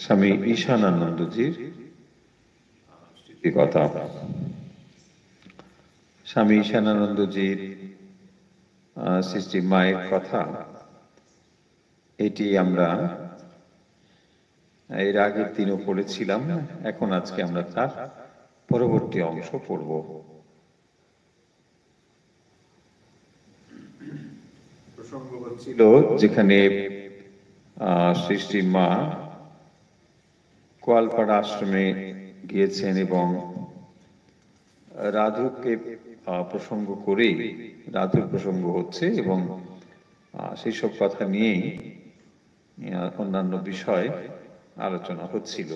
স্বামী ঈশানানন্দজির কথা। স্বামী ঈশানানন্দজির সৃষ্টি মায়ের কথা, এটি আমরা এর আগের দিনও পড়েছিলাম। এখন আজকে আমরা তার পরবর্তী অংশ পড়ব। প্রসঙ্গ হচ্ছিল যেখানে সৃষ্টি মা কোয়ালপাড়া আশ্রমে গিয়েছেন এবং রাধুকে প্রসঙ্গ করেই রাধুর প্রসঙ্গ হচ্ছে এবং সেই সব কথা নিয়েই অন্যান্য বিষয় আলোচনা হচ্ছিল।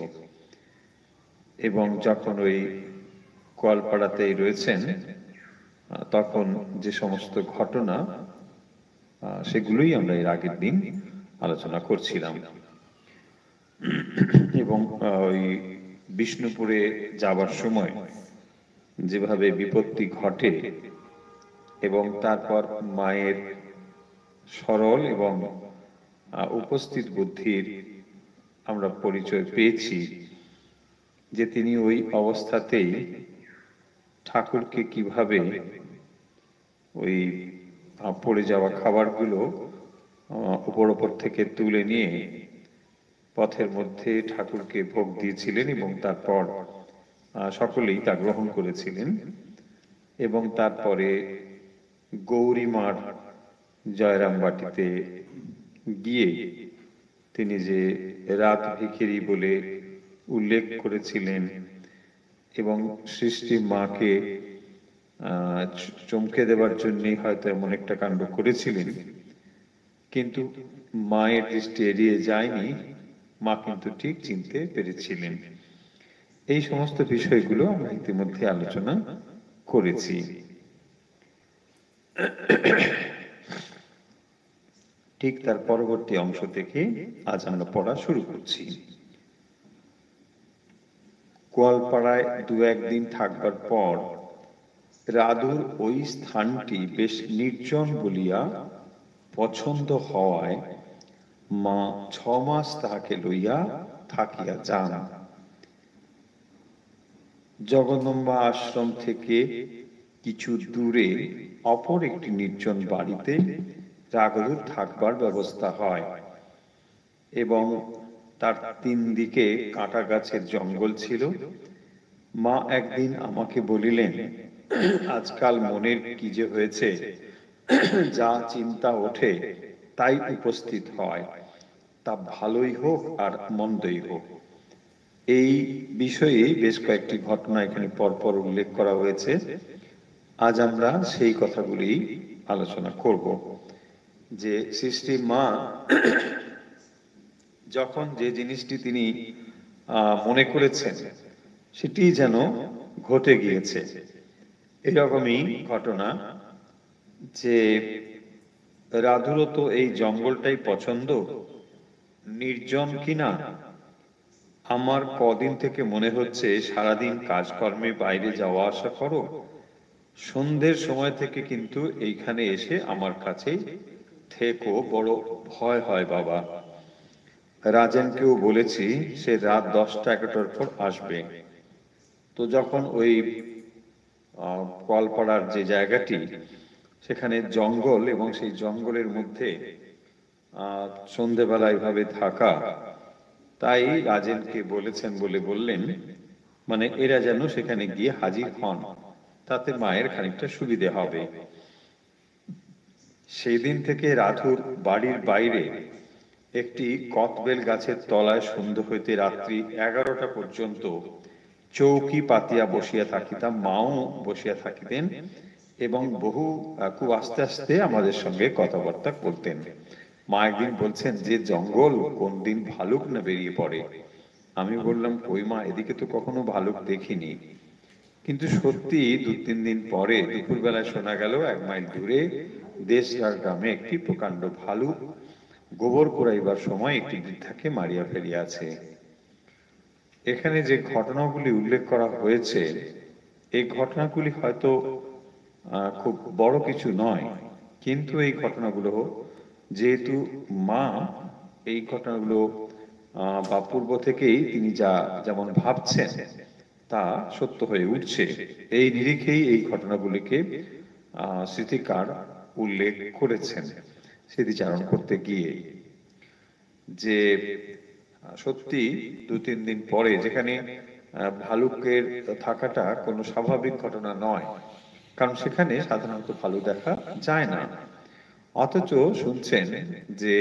এবং যখন ওই কোয়ালপাড়াতেই রয়েছেন তখন যে সমস্ত ঘটনা সেগুলোই আমরা এর আগের দিন আলোচনা করছিলাম। এবং ওই বিষ্ণুপুরে যাবার সময় যেভাবে বিপত্তি ঘটে এবং তারপর মায়ের সরল এবং উপস্থিত বুদ্ধির আমরা পরিচয় পেয়েছি যে তিনি ওই অবস্থাতেই ঠাকুরকে কিভাবে ওই পড়ে যাওয়া খাবারগুলো উপর থেকে তুলে নিয়ে পথের মধ্যে ঠাকুরকে ভোগ দিয়েছিলেন এবং তারপর সকলেই তা গ্রহণ করেছিলেন। এবং তারপরে গৌরীমার জয়রামবাটিতে গিয়ে তিনি যে রাত ভিখিরি বলে উল্লেখ করেছিলেন এবং সৃষ্টি মাকে চমকে দেবার জন্যই হয়তো এমন একটা কাণ্ড করেছিলেন, কিন্তু মায়ের দৃষ্টি এড়িয়ে যায়নি, মা কিন্তু ঠিক চিনতে পেরেছিলেন। এই সমস্ত বিষয়গুলো আমরা ইতিমধ্যে আলোচনা করেছি। ঠিক তার পরবর্তী অংশ থেকে আজ আমরা পড়া শুরু করছি। কোয়ালপাড়ায় দু একদিন থাকবার পর রাধুর ওই স্থানটি বেশ নির্জন বলিয়া পছন্দ হওয়ায় মা 6 মাস তাহাকে লইয়া থাকিয়া যান। জগদম্বা আশ্রম থেকে কিছু দূরে অপর একটি নির্জন বাড়িতে রাঘুর থাকবার ব্যবস্থা হয় এবং তার 3 দিকে কাঁটা গাছের জঙ্গল ছিল। মা একদিন আমাকে বলিলেন, আজকাল মনের কি যে হয়েছে, যা চিন্তা ওঠে তাই উপস্থিত হয়, তা ভালোই হোক আর মন্দই হোক। এই বিষয়ে বেশ কয়েকটি ঘটনা এখানে পরপর উল্লেখ করা হয়েছে। আজ আমরা সেই কথাগুলি আলোচনা করব যে সৃষ্টি মা যখন যে জিনিসটি তিনি মনে করেছেন সেটি যেন ঘটে গিয়েছে। এরকমই ঘটনা যে রাধুরও তো এই জঙ্গলটাই পছন্দ, নির্জন কিনা। আমার কদিন থেকে মনে হচ্ছে সারাদিন কাজকর্মে বাইরে যাওয়া আসা করো, সন্ধ্যের সময় থেকে কিন্তু এইখানে এসে আমার কাছে থেকো, বড় ভয় হয় বাবা। রাজেনকেও বলেছি সে রাত 10টা-11টার পর আসবে। তো যখন ওই কোয়ালপাড়ার যে জায়গাটি সেখানে জঙ্গল এবং সেই জঙ্গলের মধ্যে সন্ধেবেলা এইভাবে থাকা, তাই রাজেনকে বলেছেন বলে বললেন মানে এরা যেন সেখানে গিয়ে হাজির হন, তাতে মায়ের খানিকটা সুবিধে হবে। সেই দিন থেকে রাধুর বাড়ির বাইরে একটি কতবেল গাছের তলায় সন্ধ্যা হইতে রাত্রি 11টা পর্যন্ত চৌকি পাতিয়া বসিয়া থাকিতাম, মাও বসিয়া থাকিতেন এবং বহু খুব আস্তে আস্তে আমাদের সঙ্গে কথাবার্তা করতেন। মা একদিন বলছেন যে জঙ্গল কোন দিন ভালুক না বেরিয়ে পড়ে। আমি বললাম কই মা, এদিকে তো কখনো ভালুক দেখিনি। কিন্তু সত্যি 2-3 দিন পরে দুপুরবেলায় শোনা গেল 1 মাইল দূরে দেশগার গ্রামে একটি প্রকাণ্ড ভালুক গোবর কুড়াইবার সময় একটি বৃদ্ধাকে মারিয়া ফেলিয়াছে। এখানে যে ঘটনাগুলি উল্লেখ করা হয়েছে এই ঘটনাগুলি হয়তো খুব বড় কিছু নয়, কিন্তু এই ঘটনাগুলো যেহেতু মা এই ঘটনাগুলো বা পূর্ব থেকেই তিনি যা যেমন ভাবছেন তা সত্য হয়ে উঠছে। এই নিরিখেই এই ঘটনাগুলিকে স্মৃতিকার উল্লেখ করেছেন স্মৃতিচারণ করতে গিয়ে, যে সত্যি 2-3 দিন পরে যেখানে ভালুকের থাকাটা কোনো স্বাভাবিক ঘটনা নয়, কারণ সেখানে সাধারণত ভালু দেখা যায় না, অথচ শুনছেন যে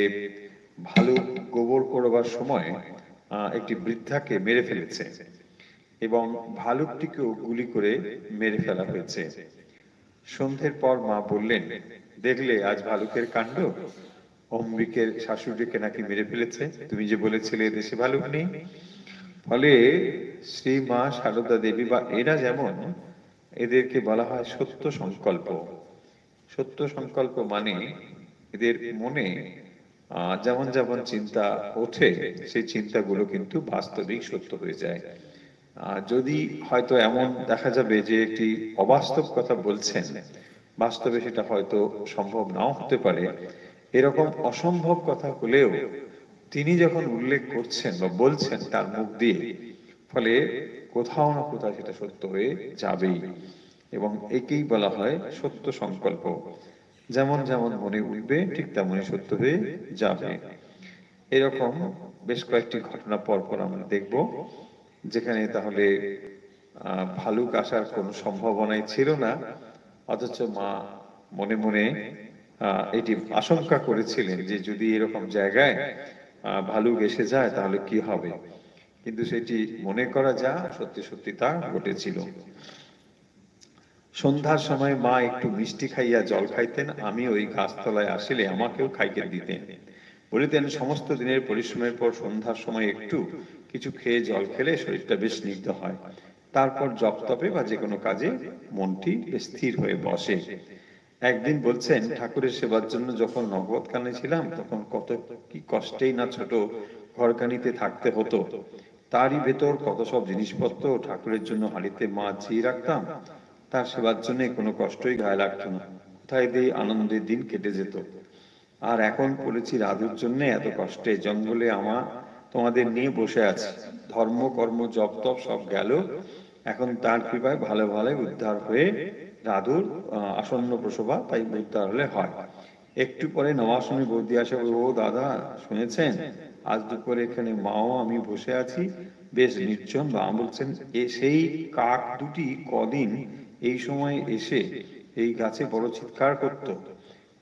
ভালুক গোবর করবার সময় একটি বৃদ্ধাকে মেরে ফেলেছে এবং ভালুকটিকেও গুলি করে মেরে ফেলা হয়েছে। সন্ধ্যের পর মা বললেন, দেখলে আজ ভালুকের কাণ্ড, অম্বিকের শাশুড়িকে নাকি মেরে ফেলেছে, তুমি যে বলেছিলে দেশে ভালুক নেই। ফলে শ্রী মা সারদা দেবী বা এরা যেমন, এদেরকে বলা হয় সত্য সংকল্প। সত্য সংকল্প মানে এদের মনে যেমন যেমন চিন্তা ওঠে, সেই চিন্তাগুলো কিন্তু বাস্তবিক সত্য হয়ে যায়। যদি হয়তো এমন দেখা যাবে যে একটি অবাস্তব কথা বলছেন, বাস্তবে সেটা হয়তো সম্ভব নাও হতে পারে, এরকম অসম্ভব কথা হলেও তিনি যখন উল্লেখ করছেন বা বলছেন তার মুখ দিয়ে, ফলে কোথাও না কোথাও সেটা সত্য হয়ে যাবেই, এবং একেই বলা হয় সত্য সংকল্প। যেমন যেমন মনে উঠবে ঠিক তেমনই সত্য হয়ে যাবে। এরকম বেশ কয়েকটি ঘটনা পরপর আমরা দেখব, যেখানে তাহলে ভালুক আসার কোনো সম্ভাবনাই ছিল না, অথচ মা মনে মনে এটি আশঙ্কা করেছিলেন যে যদি এরকম জায়গায় ভালুক এসে যায় তাহলে কি হবে, কিন্তু সেটি মনে করা যা সত্যি সত্যি তা ঘটেছিল। সন্ধ্যার সময় মা একটু মিষ্টি খাইয়া জল খাইতেন, আমি ওই গাছতলায় আসিলে আমাকেও খাইতে দিতেন। বলিতেন, সমস্ত দিনের পরিশ্রমের পর সন্ধ্যার সময় একটু কিছু খেয়ে জল খেলে শরীরটা বেশ স্নিগ্ধ হয়, তারপর জপ তপে বা যে কোনো কাজে মনটি স্থির হয়ে বসে। একদিন বলছেন, ঠাকুরের সেবার জন্য যখন নগদকানে ছিলাম তখন কত কি কষ্টেই না ছোট ঘরখানিতে থাকতে হতো, তারই ভেতর কত সব জিনিসপত্র ঠাকুরের জন্য হাঁড়িতে মাছিয়ে রাখতাম, তার সেবার জন্য কোনো কষ্টই গায়ে লাগতো না, কোথায় দিয়ে আনন্দের দিন কেটে যেত। আর এখন পড়েছি রাধুর জন্য এত কষ্টে, জঙ্গলে তোমাদের নিয়ে বসে আছি, ধর্ম কর্ম জপ তপ সব গেল, এখন তার কৃপায় ভালো ভালো উদ্ধার হয়ে রাধুর আসন্ন প্রসবা তাই উদ্ধার হলে হয়। একটু পরে নবাসনী বৌদি আসে, ও দাদা শুনেছেন, আজ দুপুরে এখানে মাও আমি বসে আছি, বেশ নির্জন। মা বলছেন, সেই কাক দুটি কদিন এই সময় এসে এই গাছে বড় চিৎকার করত,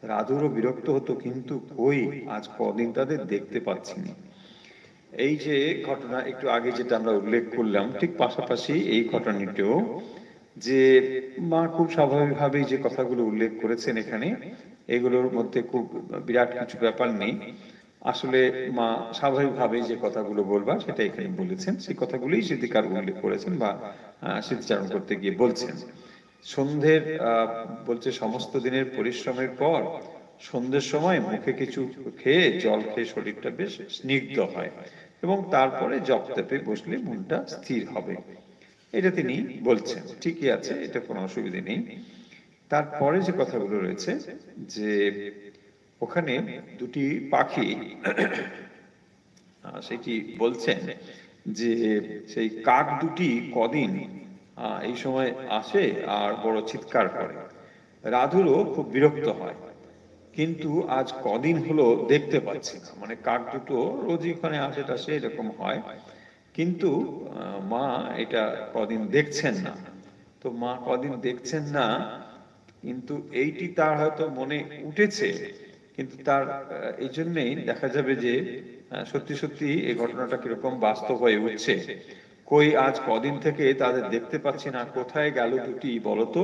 রাধুরও বিরক্ত হতো, কিন্তু কই আজ কদিন তাদের দেখতে পাচ্ছি না। এই যে ঘটনা একটু আগে যেটা আমরা উল্লেখ করলাম, ঠিক পাশাপাশি এই ঘটনাটিও, যে মা খুব স্বাভাবিকভাবেই যে কথাগুলো উল্লেখ করেছেন এখানে, এগুলোর মধ্যে খুব বিরাট কিছু ব্যাপার নেই। আসলে মা স্বাভাবিকভাবেই যে কথাগুলো বলবার সেটা এখানে বলেছেন, সেই কথাগুলোই স্মৃতিকার উল্লেখ করেছেন বা স্মৃতিচারণ করতে গিয়ে বলছেন। সন্ধ্যের বলছে, সমস্ত দিনের পরিশ্রমের পর সন্ধ্যের সময় মুখে কিছু খেয়ে জল খেয়ে শরীরটা বেশ স্নিগ্ধ হয় এবং তারপরে জপ তপে বসলে মনটা স্থির হবে, এটা তিনি বলছেন। ঠিকই আছে, এটা কোনো অসুবিধা নেই। তারপরে যে কথাগুলো রয়েছে, যে ওখানে দুটি পাখি সেটি বলছেন যে সেই কাক দুটি কদিন এই সময় আসে আর বড় চিৎকার করে, রাধুরও খুব বিরক্ত হয়, কিন্তু আজ কদিন হলো দেখতে পাচ্ছি না। মানে কাক দুটো রোজই ওখানে আসে টাসে এরকম হয়, কিন্তু মা এটা কদিন দেখছেন না। তো মা কদিন দেখছেন না, কিন্তু এইটি তার হয়তো মনে উঠেছে, কিন্তু তার এই জন্যেই দেখা যাবে যে সত্যি সত্যি এই ঘটনাটা কিরকম বাস্তব হয়ে উঠছে। কই আজ কদিন থেকে তাদের দেখতে পাচ্ছি না, কোথায় গেল দুটি বলতো।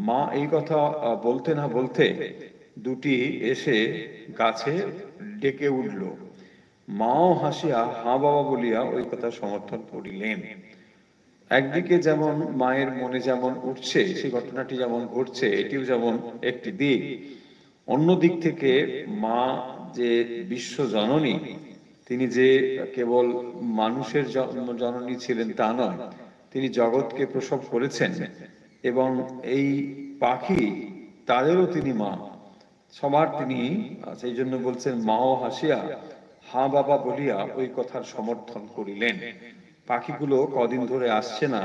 মা এই কথা বলতে না বলতে দুটি এসে গাছে ডেকে উঠল। মাও হাসিয়া হা বাবা বলিয়া ওই কথা সমর্থন করিলেন। একদিকে যেমন মায়ের মনে যেমন উঠছে, সেই ঘটনাটি যেমন ঘটছে, এটিও যেমন একটি দিক। অন্য দিক থেকে মা যে বিশ্ব জননী, তিনি যে কেবল মানুষের জননী ছিলেন তা নয়, তিনি জগৎকে প্রসব করেছেন, এবং এই পাখি তাদেরও তিনি মা, সবার তিনি। সেই জন্য বলছেন, মাও হাসিয়া হা বাবা বলিয়া ওই কথার সমর্থন করিলেন। পাখিগুলো কদিন ধরে আসছে না,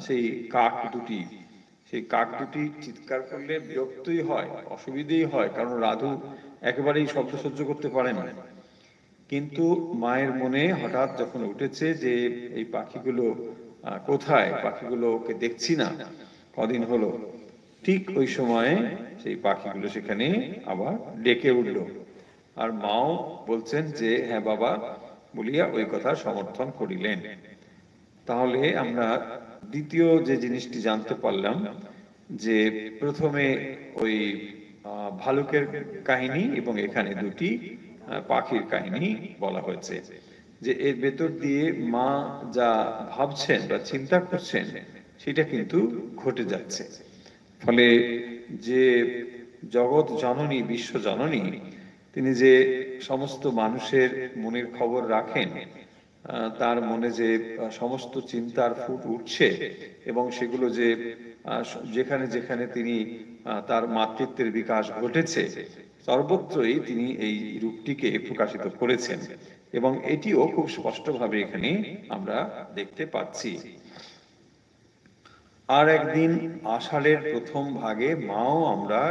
সেই কাক দুটি, সেই কাক দুটি চিৎকার করলে বিরক্তই হয়, অসুবিধেই হয়, কারণ রাধু একেবারেই শব্দ সহ্য করতে পারে না। কিন্তু মায়ের মনে হঠাৎ যখন উঠেছে যে এই পাখিগুলো কোথায়, পাখিগুলোকে দেখছি না কদিন হলো, ঠিক ওই সময়ে সেই পাখিগুলো সেখানে আবার ডেকে উঠল। আর মাও বলছেন যে হ্যাঁ বাবা বলিয়া ওই কথা সমর্থন করিলেন। তাহলে আমরা দ্বিতীয় যে জিনিসটি জানতে পারলাম, যে প্রথমে ওই ভালুকের কাহিনী এবং এখানে দুটি পাখির কাহিনী বলা হয়েছে, যে এর ভেতর দিয়ে মা যা ভাবছেন বা চিন্তা করছেন সেটা কিন্তু ঘটে যাচ্ছে। ফলে যে জগৎ জননী, বিশ্ব জননী, তিনি যে সমস্ত মানুষের মনের খবর রাখেন, তার মনে যে সমস্ত চিন্তার ফুট উঠছে এবং সেগুলো যে যেখানে যেখানে তিনি তার মাতৃত্বের বিকাশ ঘটেছে সর্বত্রই তিনি এই রূপটিকে প্রকাশিত করেছেন, এবং এটিও খুব স্পষ্টভাবে এখানে আমরা দেখতে পাচ্ছি। আর একদিন আষাঢ়ের প্রথম ভাগে মাও আমরা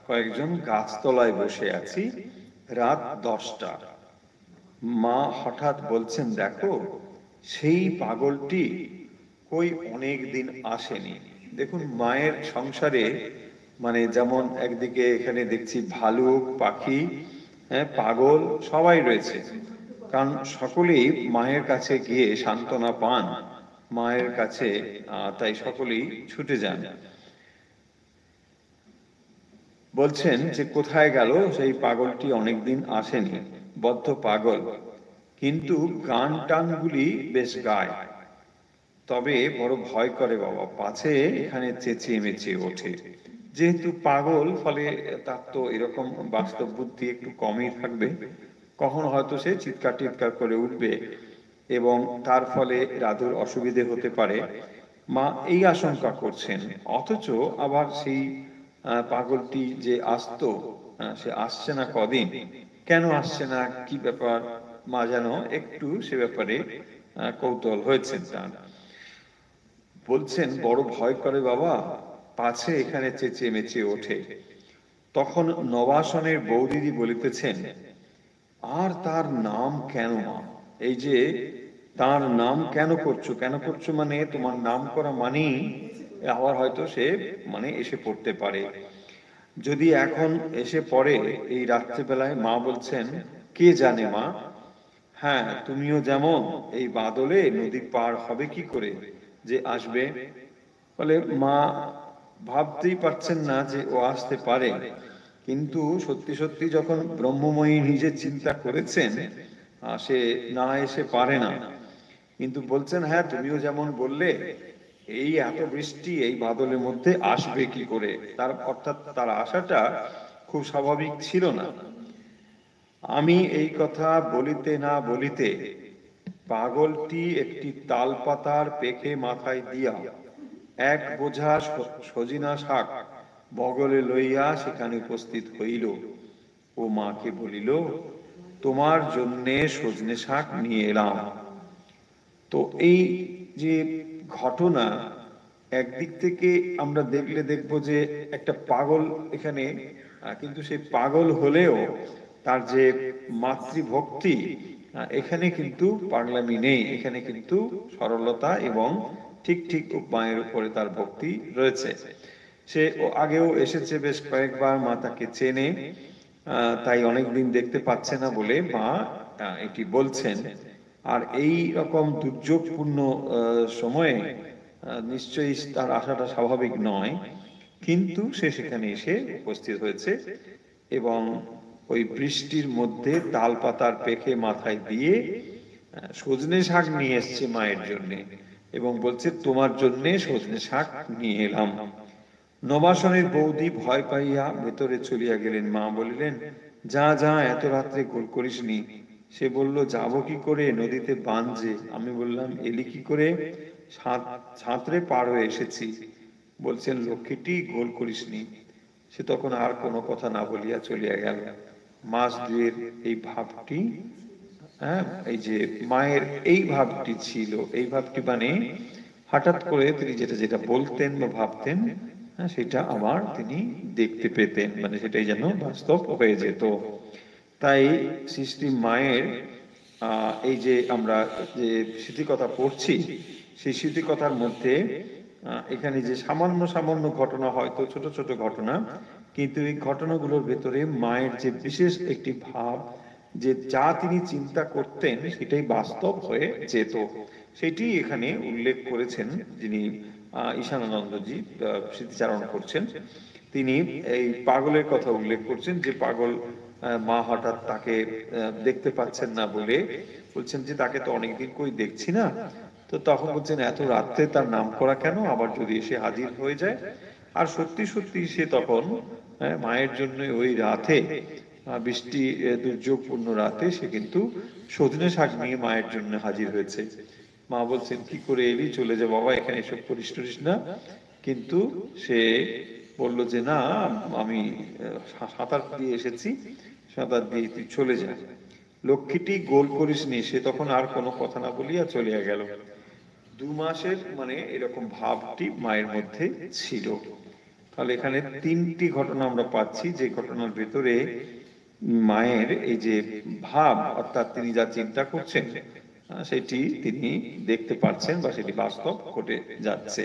কয়েকজন গাছতলায় বসে আছি, রাত 10টা। মা হঠাৎ বলছেন, দেখো সেই পাগলটি কই অনেক দিন আসেনি। দেখুন মায়ের সংসারে মানে যেমন একদিকে এখানে দেখছি ভালুক, পাখি, হ্যাঁ, পাগল সবাই রয়েছে, কারণ সকলেই মায়ের কাছে গিয়ে সান্ত্বনা পান, মায়ের কাছে তাই সকলেই ছুটে যান। বলছেন যে কোথায় গেল সেই পাগলটি, অনেকদিন আসেনি, বদ্ধ পাগল, কিন্তু গান টানগুলি বেশ গায়, তবে বড় ভয় করে বাবা, পাছে এখানে চেঁচিয়ে মেচিয়ে ওঠে। যেহেতু পাগল, ফলে তার তো এরকম বাস্তব বুদ্ধি একটু কমই থাকবে, কখনো হয়তো সে চিৎকার টিৎকার করে উঠবে এবং তার ফলে রাধুর অসুবিধে হতে পারে, মা এই আশঙ্কা করছেন। অথচ আবার সেই পাগলটি যে আসতো, সে আসছে না কদিন, কেন আসছে না, কি ব্যাপার, মা যেন একটু সে ব্যাপারে কৌতূহল হয়েছেন তার। বলছেন বড় ভয় করে বাবা, পাছে এখানে চেঁচিয়ে মেচিয়ে ওঠে। তখন নবাসনের বৌদিদি বলিতেছেন, আর তার নাম কেন মা, এই যে তার নাম কেন করছো, কেন করছো মানে তোমার নাম করা মানেই আবার হয়তো সে মানে এসে পড়তে পারে, যদি এখন এসে পড়ে এই রাত্রিবেলায়। মা বলছেন, কে জানে মা, হ্যাঁ তুমিও যেমন এই বাদলে নদী পার হবে কি করে যে আসবে। ফলে মা ভাবতেই পারছেন না যে ও আসতে পারে, কিন্তু সত্যি সত্যি যখন ব্রহ্মময়ী নিজে চিন্তা করেছেন, সে না এসে পারে না। কিন্তু বলছেন, হ্যাঁ তুমিও যেমন বললে এই এত বৃষ্টি এই বাদলের মধ্যে আসবে কি করে, তার অর্থাৎ তার আশাটা খুব স্বাভাবিক ছিল না। আমি এই কথা বলিতে না বলিতে পাগলটি একটি তালপাতার পেকে মাথায় দিয়া এক বোঝা সজিনা শাক বগলে লইয়া সেখানে উপস্থিত হইল ও মাকে বলিল, তোমার জন্যে সজনে শাক নিয়ে এলাম। তো এই যে ঘটনা, একদিক থেকে আমরা দেখলে দেখবো যে একটা পাগল এখানে, কিন্তু সেই পাগল হলেও তার যে মাতৃভক্তি, এখানে কিন্তু পাগলামি নেই, এখানে কিন্তু সরলতা এবং ঠিক ঠিক মায়ের উপরে তার ভক্তি রয়েছে। সে আগেও এসেছে বেশ কয়েকবার, মা তাকে চেনে, তাই অনেকদিন দেখতে পাচ্ছে না বলে মা এটি বলছেন। আর এই রকম দুর্যোগপূর্ণ সময়ে নিশ্চয়ই তার আশাটা স্বাভাবিক নয়, কিন্তু সে সেখানে এসে উপস্থিত হয়েছে এবং ওই বৃষ্টির মধ্যে তাল পাতার পেকে মাথায় দিয়ে সজনে শাক নিয়ে এসছে মায়ের জন্য এবং বলছে, তোমার জন্য সজনে শাক নিয়ে এলাম। নবাসনের বৌদি ভয় পাইয়া ভেতরে চলিয়া গেলেন। মা বলিলেন, যা যা, এত রাত্রে গোল করিসনি। সে বলল, যাব কি করে, নদীতে বান যে। আমি বললাম, এলি কি করে? সাঁতরে পার হয়ে এসেছি। বলছেন, লক্ষ্মীটি, গোল করিসনি। সে তখন আর কোনো কথা না বলিয়া চলিয়া গেল। মাস দুয়ের এই ভাবটি হ্যাঁ, এই যে মায়ের এই ভাবটি ছিল, এই ভাবটি মানে হঠাৎ করে তিনি যেটা যেটা বলতেন বা ভাবতেন, হ্যাঁ, সেটা আবার তিনি দেখতে পেতেন, মানে সেটাই যেন বাস্তব হয়ে যেত। তাই সৃষ্টি মায়ের এই যে আমরা যে স্মৃতিকথা পড়ছি, সেই স্মৃতিকথার মধ্যে এখানে যে সামান্য সামান্য ঘটনা, হয়তো ছোট ছোট ঘটনা, কিন্তু এই ঘটনাগুলোর ভেতরে মায়ের যে বিশেষ একটি ভাব, যে যা তিনি চিন্তা করতেন সেটাই বাস্তব হয়ে যেত, সেটি এখানে উল্লেখ করেছেন যিনি ঈশানানন্দজি স্মৃতিচারণ করছেন। তিনি এই পাগলের কথা উল্লেখ করছেন, যে পাগল মা হঠাৎ তাকে দেখতে পাচ্ছেন না বলে বলছেন যে তাকে তো অনেকদিন কই দেখছি না। তো তখন বলছেন এত রাত্রে তার নাম করা কেন, আবার যদি এসে হাজির হয়ে যায়। আর সত্যি সত্যি সে তখন মায়ের জন্য ওই রাতে, বৃষ্টি দুর্যোগপূর্ণ রাতে, সে কিন্তু সজনে শাক নিয়ে মায়ের জন্য হাজির হয়েছে। মা বলছেন কি করে এলি, চলে যা বাবা, এখানে এসব করিস টরিস না। কিন্তু সে বলল যে না, আমি সাঁতার দিয়ে এসেছি, সাঁতার দিয়ে তুই চলে যা। লক্ষ্মীটি গোল করিস নি, সে তখন আর কোনো কথা না বলিয়া চলিয়া গেল। 2 মাসের মানে এরকম ভাবটি মায়ের মধ্যে ছিল। তাহলে এখানে 3টি ঘটনা আমরা পাচ্ছি, যে ঘটনার ভেতরে মায়ের এই যে ভাব, অর্থাৎ তিনি যা চিন্তা করছেন সেটি তিনি দেখতে পাচ্ছেন, বা সেটি বাস্তব ঘটে যাচ্ছে।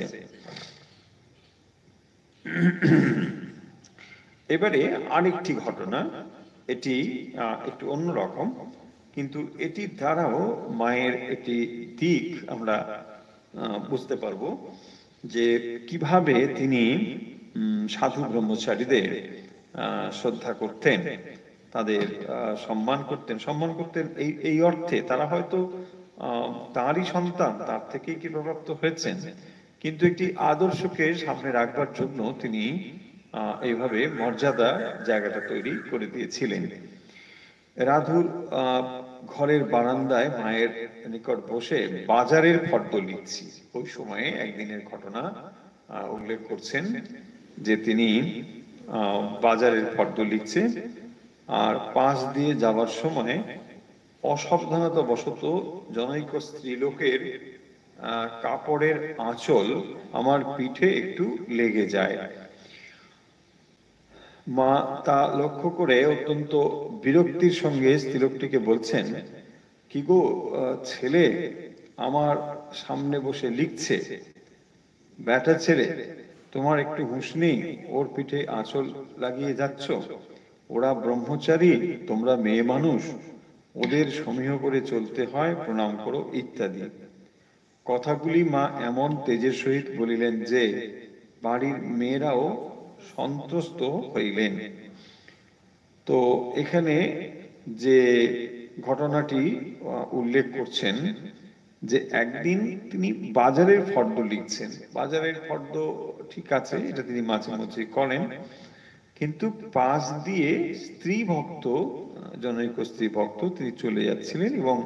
এবারে আরেকটি ঘটনা, এটি একটু অন্যরকম, কিন্তু এটির দ্বারাও মায়ের একটি দিক আমরা বুঝতে পারবো, যে কিভাবে তিনি সাধু ব্রহ্মচারীদের শ্রদ্ধা করতেন, তাদের সম্মান করতেন এই এই অর্থে তারা হয়তো তারই সন্তান, তার থেকেই কৃপাপ্রাপ্ত হয়েছেন, কিন্তু একটি আদর্শকে সামনে রাখবার জন্য তিনি এইভাবে মর্যাদা জায়গাটা তৈরি করে দিয়েছিলেন। রাধুর ঘরের বারান্দায় মায়ের নিকট বসে বাজারের ফর্দ লিখছি, ওই সময়ে একদিনের ঘটনা উল্লেখ করছেন, যে তিনি বাজারের ফর্দ লিখছে, আর পাশ দিয়ে যাবার সময় অসাবধানতা বশত জনৈক স্ত্রীলোকের কাপড়ের আঁচল আমার পিঠে একটু লেগে যায়। মা তা লক্ষ্য করে অত্যন্ত বিরক্তির সঙ্গে স্ত্রীলোকটিকে বলছেন, কি গো ছেলে, আমার সামনে বসে লিখছে, ব্যাটা ছেলে, তোমার একটু হুঁশ নেই, ওর পিঠে আঁচল লাগিয়ে যাচ্ছ। ওরা ব্রহ্মচারী, তোমরা মেয়ে মানুষ, ওদের সমীহ করে চলতে হয়, প্রণাম করো ইত্যাদি। কথাগুলি মা এমন তেজের সহিত বলিলেন যে বাড়ির মেয়েরাও সন্ত্রস্ত হইলেন। তো এখানে যে ঘটনাটি উল্লেখ করছেন, যে একদিন তিনি বাজারের ফর্দ লিখছেন, বাজারের ফর্দ ঠিক আছে, এটা তিনি মাঝে মাঝে করেন, কিন্তু পাশ দিয়ে স্ত্রী ভক্ত, জনৈক স্ত্রী ভক্ত, তিনি চলে যাচ্ছিলেন এবং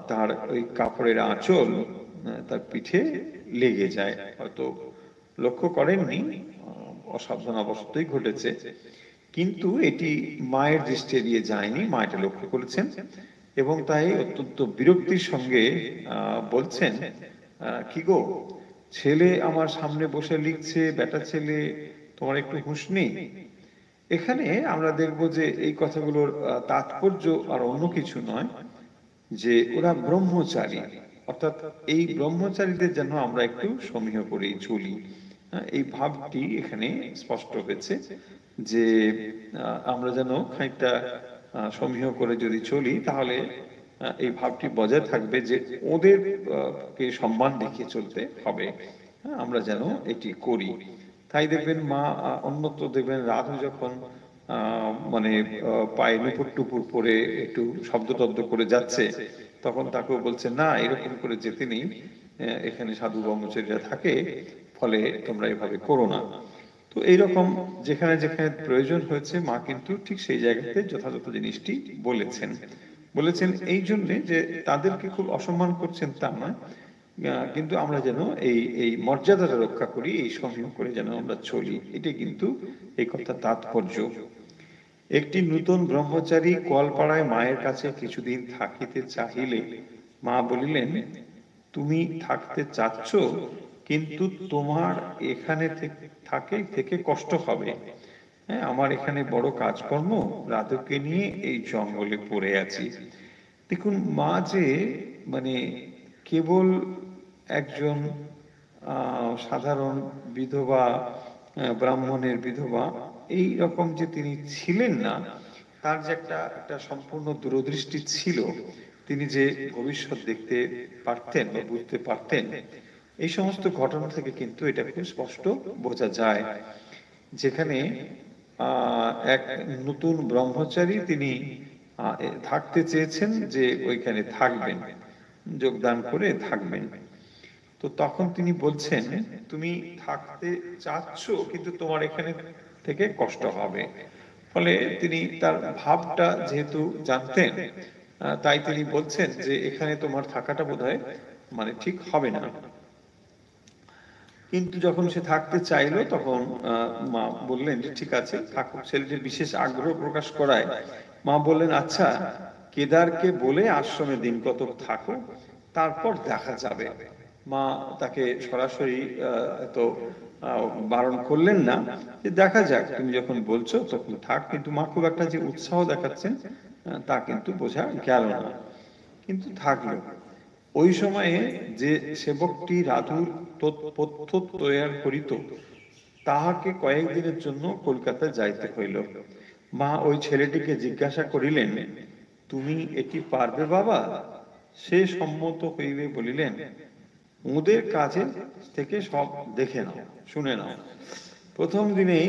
তার ওই কাপড়ের আঁচল তার পিঠে লেগে যায়, হয়তো লক্ষ্য করেননি, অসাবধানতাবশতই ঘটেছে, কিন্তু এটি মায়ের দৃষ্টি এড়িয়ে যায়নি, মা এটা লক্ষ্য করেছেন, এবং তাই অত্যন্ত বিরক্তির সঙ্গে বলছেন, কি গো ছেলে, আমার সামনে বসে লিখছে, বেটা ছেলে, তোমার একটু হুঁশ নেই। এখানে আমরা দেখব যে এই কথাগুলোর তাৎপর্য আর অন্য কিছু নয়, যে ওরা ব্রহ্মচারী, অর্থাৎ এই ব্রহ্মচারীদের যেন আমরা একটু সমীহ করে চলি, এই ভাবটি এখানে স্পষ্ট হয়েছে, যে আমরা যেন খানিকটা সমীহ করে যদি চলি, তাহলে এই ভাবটি বজায় থাকবে যে ওদের কে সম্মান দেখিয়ে চলতে হবে, আমরা যেন এটি করি। তাই দেখবেন মা অন্যত্র দেখবেন রাধু যখন মানে পায়ে নুপুর টুপুর পরে একটু শব্দ টব্দ করে যাচ্ছে, তখন তাকেও বলছে না, এরকম করে যেতে নেই, এখানে সাধু ব্রহ্মচারীরা থাকে, ফলে তোমরা এভাবে করো না। তো এইরকম যেখানে যেখানে প্রয়োজন হয়েছে, মা কিন্তু ঠিক সেই জায়গাতে যথাযথ জিনিসটি বলেছেন। বলেছেন এই জন্যে যে তাদেরকে খুব অসম্মান করছেন তা নয়, কিন্তু আমরা যেন এই এই মর্যাদাটা রক্ষা করি, এই সমীহ করে যেন আমরা চলি, এটাই কিন্তু এই কথার তাৎপর্য। একটি নূতন ব্রহ্মচারী কলপাড়ায় মায়ের কাছে কিছুদিন থাকিতে চাহিলে মা বলিলেন, তুমি থাকতে চাচ্ছ, কিন্তু তোমার এখানে থেকে কষ্ট হবে। হ্যাঁ, আমার এখানে বড় কাজকর্ম, রাধুকে নিয়ে এই জঙ্গলে পড়ে আছি। দেখুন, মা যে মানে কেবল একজন সাধারণ বিধবা, ব্রাহ্মণের বিধবা এই রকম যে তিনি ছিলেন না, তার যে একটা একটা সম্পূর্ণ দূরদৃষ্টি ছিল, তিনি যে ভবিষ্যৎ দেখতে পারতেন বা বুঝতে পারতেন, এই সমস্ত ঘটনা থেকে কিন্তু এটা খুব স্পষ্ট বোঝা যায়। যেখানে এক নতুন ব্রহ্মচারী তিনি থাকতে চেয়েছেন, যে ওইখানে থাকবেন, যোগদান করে থাকবেন। তো তখন তিনি বলছেন, তুমি থাকতে চাচ্ছ, কিন্তু তোমার এখানে থেকে কষ্ট হবে। ফলে তিনি তার ভাবটা যেহেতু জানতেন, তাই তিনি বলছেন যে এখানে তোমার থাকাটা বোধহয় মানে ঠিক হবে না। কিন্তু যখন সে থাকতে চাইলো, তখন মা বললেন যে ঠিক আছে থাকুক। ছেলেটি বিশেষ আগ্রহ প্রকাশ করায় মা বললেন, আচ্ছা, কেদারকে বলে আশ্রমে দিন কতক থাকো, তারপর দেখা যাবে। মা তাকে সরাসরি তো বারণ করলেন না, যে দেখা যাক, তুমি যখন বলছো তখন থাক। কিন্তু মা খুব একটা যে উৎসাহ দেখাচ্ছেন তা কিন্তু বোঝা গেল না, কিন্তু থাকলো। ওই সময়ে যে সেবকটি রাধুর পথ্য তৈয়ার করিত, তাহাকে কয়েকদিনের জন্য কলকাতা যাইতে হইল। মা ওই ছেলেটিকে জিজ্ঞাসা করিলেন, তুমি এটি পারবে বাবা? সে সম্মত হইবে বলিলেন, ওদের কাজে থেকে সব দেখে নাও, শুনে নাও। প্রথম দিনেই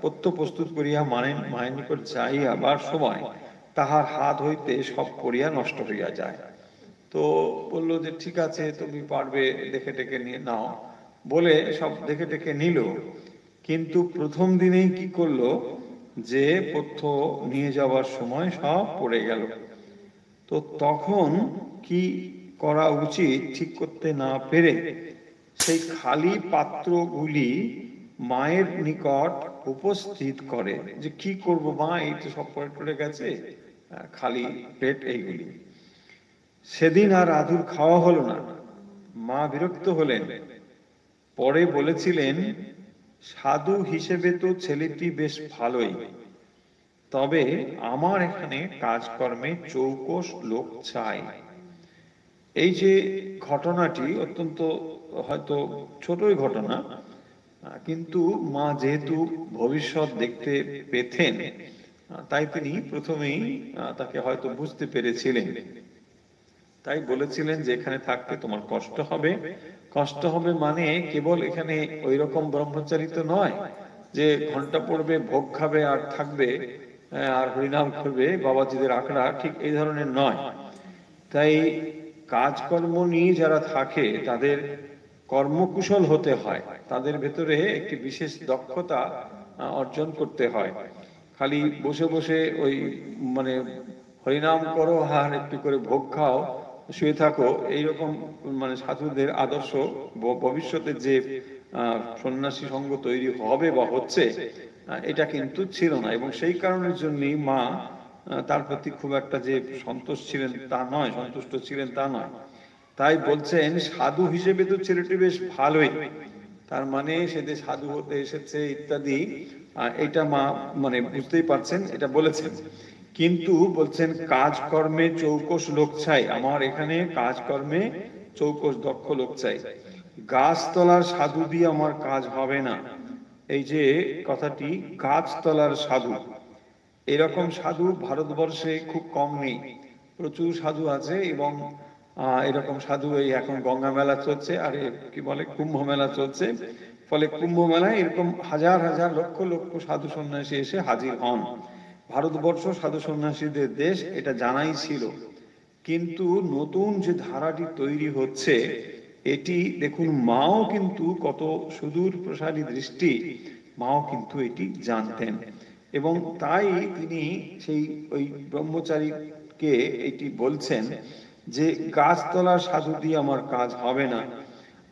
পথ্য প্রস্তুত করিয়া মায়ের নিকট যাইবার সময় তাহার হাত হইতে সব পড়িয়া নষ্ট হইয়া যায়। তো বললো যে ঠিক আছে, তুমি পারবে, দেখে টেকে নিয়ে নাও বলে সব দেখে টেকে নিল। কিন্তু প্রথম দিনেই কি করলো, যে পথ্য নিয়ে যাওয়ার সময় সব পড়ে গেল। তো তখন কি করা উচিত ঠিক করতে না পেরে সেই খালি পাত্রগুলি মায়ের নিকট উপস্থিত করে, যে কি করব মা, এই তো সব পড়ে গেছে, খালি পেট এইগুলি। সেদিন আর রাধুর খাওয়া হলো না। মা বিরক্ত হলেন, পরে বলেছিলেন, সাধু হিসেবে তো ছেলেটি বেশ ভালোই, তবে আমার এখানে কাজকর্মে চৌকস লোক চাই। এই যে ঘটনাটি অত্যন্ত হয়তো ছোটই ঘটনা, কিন্তু মা যেহেতু ভবিষ্যৎ দেখতে পেতেন, তাই তিনি প্রথমেই তাকে হয়তো বুঝতে পেরেছিলেন। তাই বলেছিলেন যে এখানে থাকতে তোমার কষ্ট হবে। কষ্ট হবে মানে কেবল এখানে ওই রকম ব্রহ্মচারিত নয় যে ঘন্টা পড়বে, ভোগ খাবে আর থাকবে, আর হরিনাম করবে, বাবাজিদের আখড়া, ঠিক এই ধরনের নয়। তাই কাজকর্ম নিয়ে যারা থাকে তাদের কর্মকুশল হতে হয়, তাদের ভেতরে একটি বিশেষ দক্ষতা অর্জন করতে হয়। খালি বসে বসে ওই মানে হরিনাম করো আর একটু করে ভোগ খাও, শুয়ে থাকো, এইরকম মানে সাধুদের আদর্শ ভবিষ্যতে যে সন্ন্যাসী সঙ্গ তৈরি হবে বা হচ্ছে, এটা কিন্তু ছিল না। এবং সেই কারণের জন্যই মা তার প্রতি খুব একটা যে সন্তুষ্ট ছিলেন তা নয়, সন্তুষ্ট ছিলেন তা নয়। তাই বলছেন, সাধু হিসেবে তো ছেলেটি বেশ ভালোই, তার মানে সে যে সাধু হতে এসেছে ইত্যাদি, এটা মা মানে বুঝতেই পারছেন, এটা বলেছেন। কিন্তু বলছেন কাজকর্মে চৌকস লোক চাই, আমার এখানে কাজকর্মে চৌকস দক্ষ লোক চাই। গাছতলার সাধু দিয়ে আমার কাজ হবে না। এই যে কথাটি, গাছতলার সাধু, এরকম সাধু ভারতবর্ষে খুব কম নেই, প্রচুর সাধু আছে। এবং এরকম সাধু এই এখন গঙ্গা মেলা চলছে, আর কি বলে কুম্ভ মেলা চলছে। ফলে কুম্ভ মেলায় এরকম হাজার হাজার লক্ষ লক্ষ সাধু সন্ন্যাসী এসে হাজির হন। ভারতবর্ষ সাধু সন্ন্যাসীদের দেশ, এটা জানাই ছিল। কিন্তু নতুন যে ধারাটি তৈরি হচ্ছে, এটি দেখুন, মাও কিন্তু কত সুদূর প্রসারী দৃষ্টি, মাও কিন্তু এটি জানতেন। এবং তাই তিনি সেই ওই ব্রহ্মচারীকে এটি বলছেন যে গাছতলার সাধু দিয়ে আমার কাজ হবে না।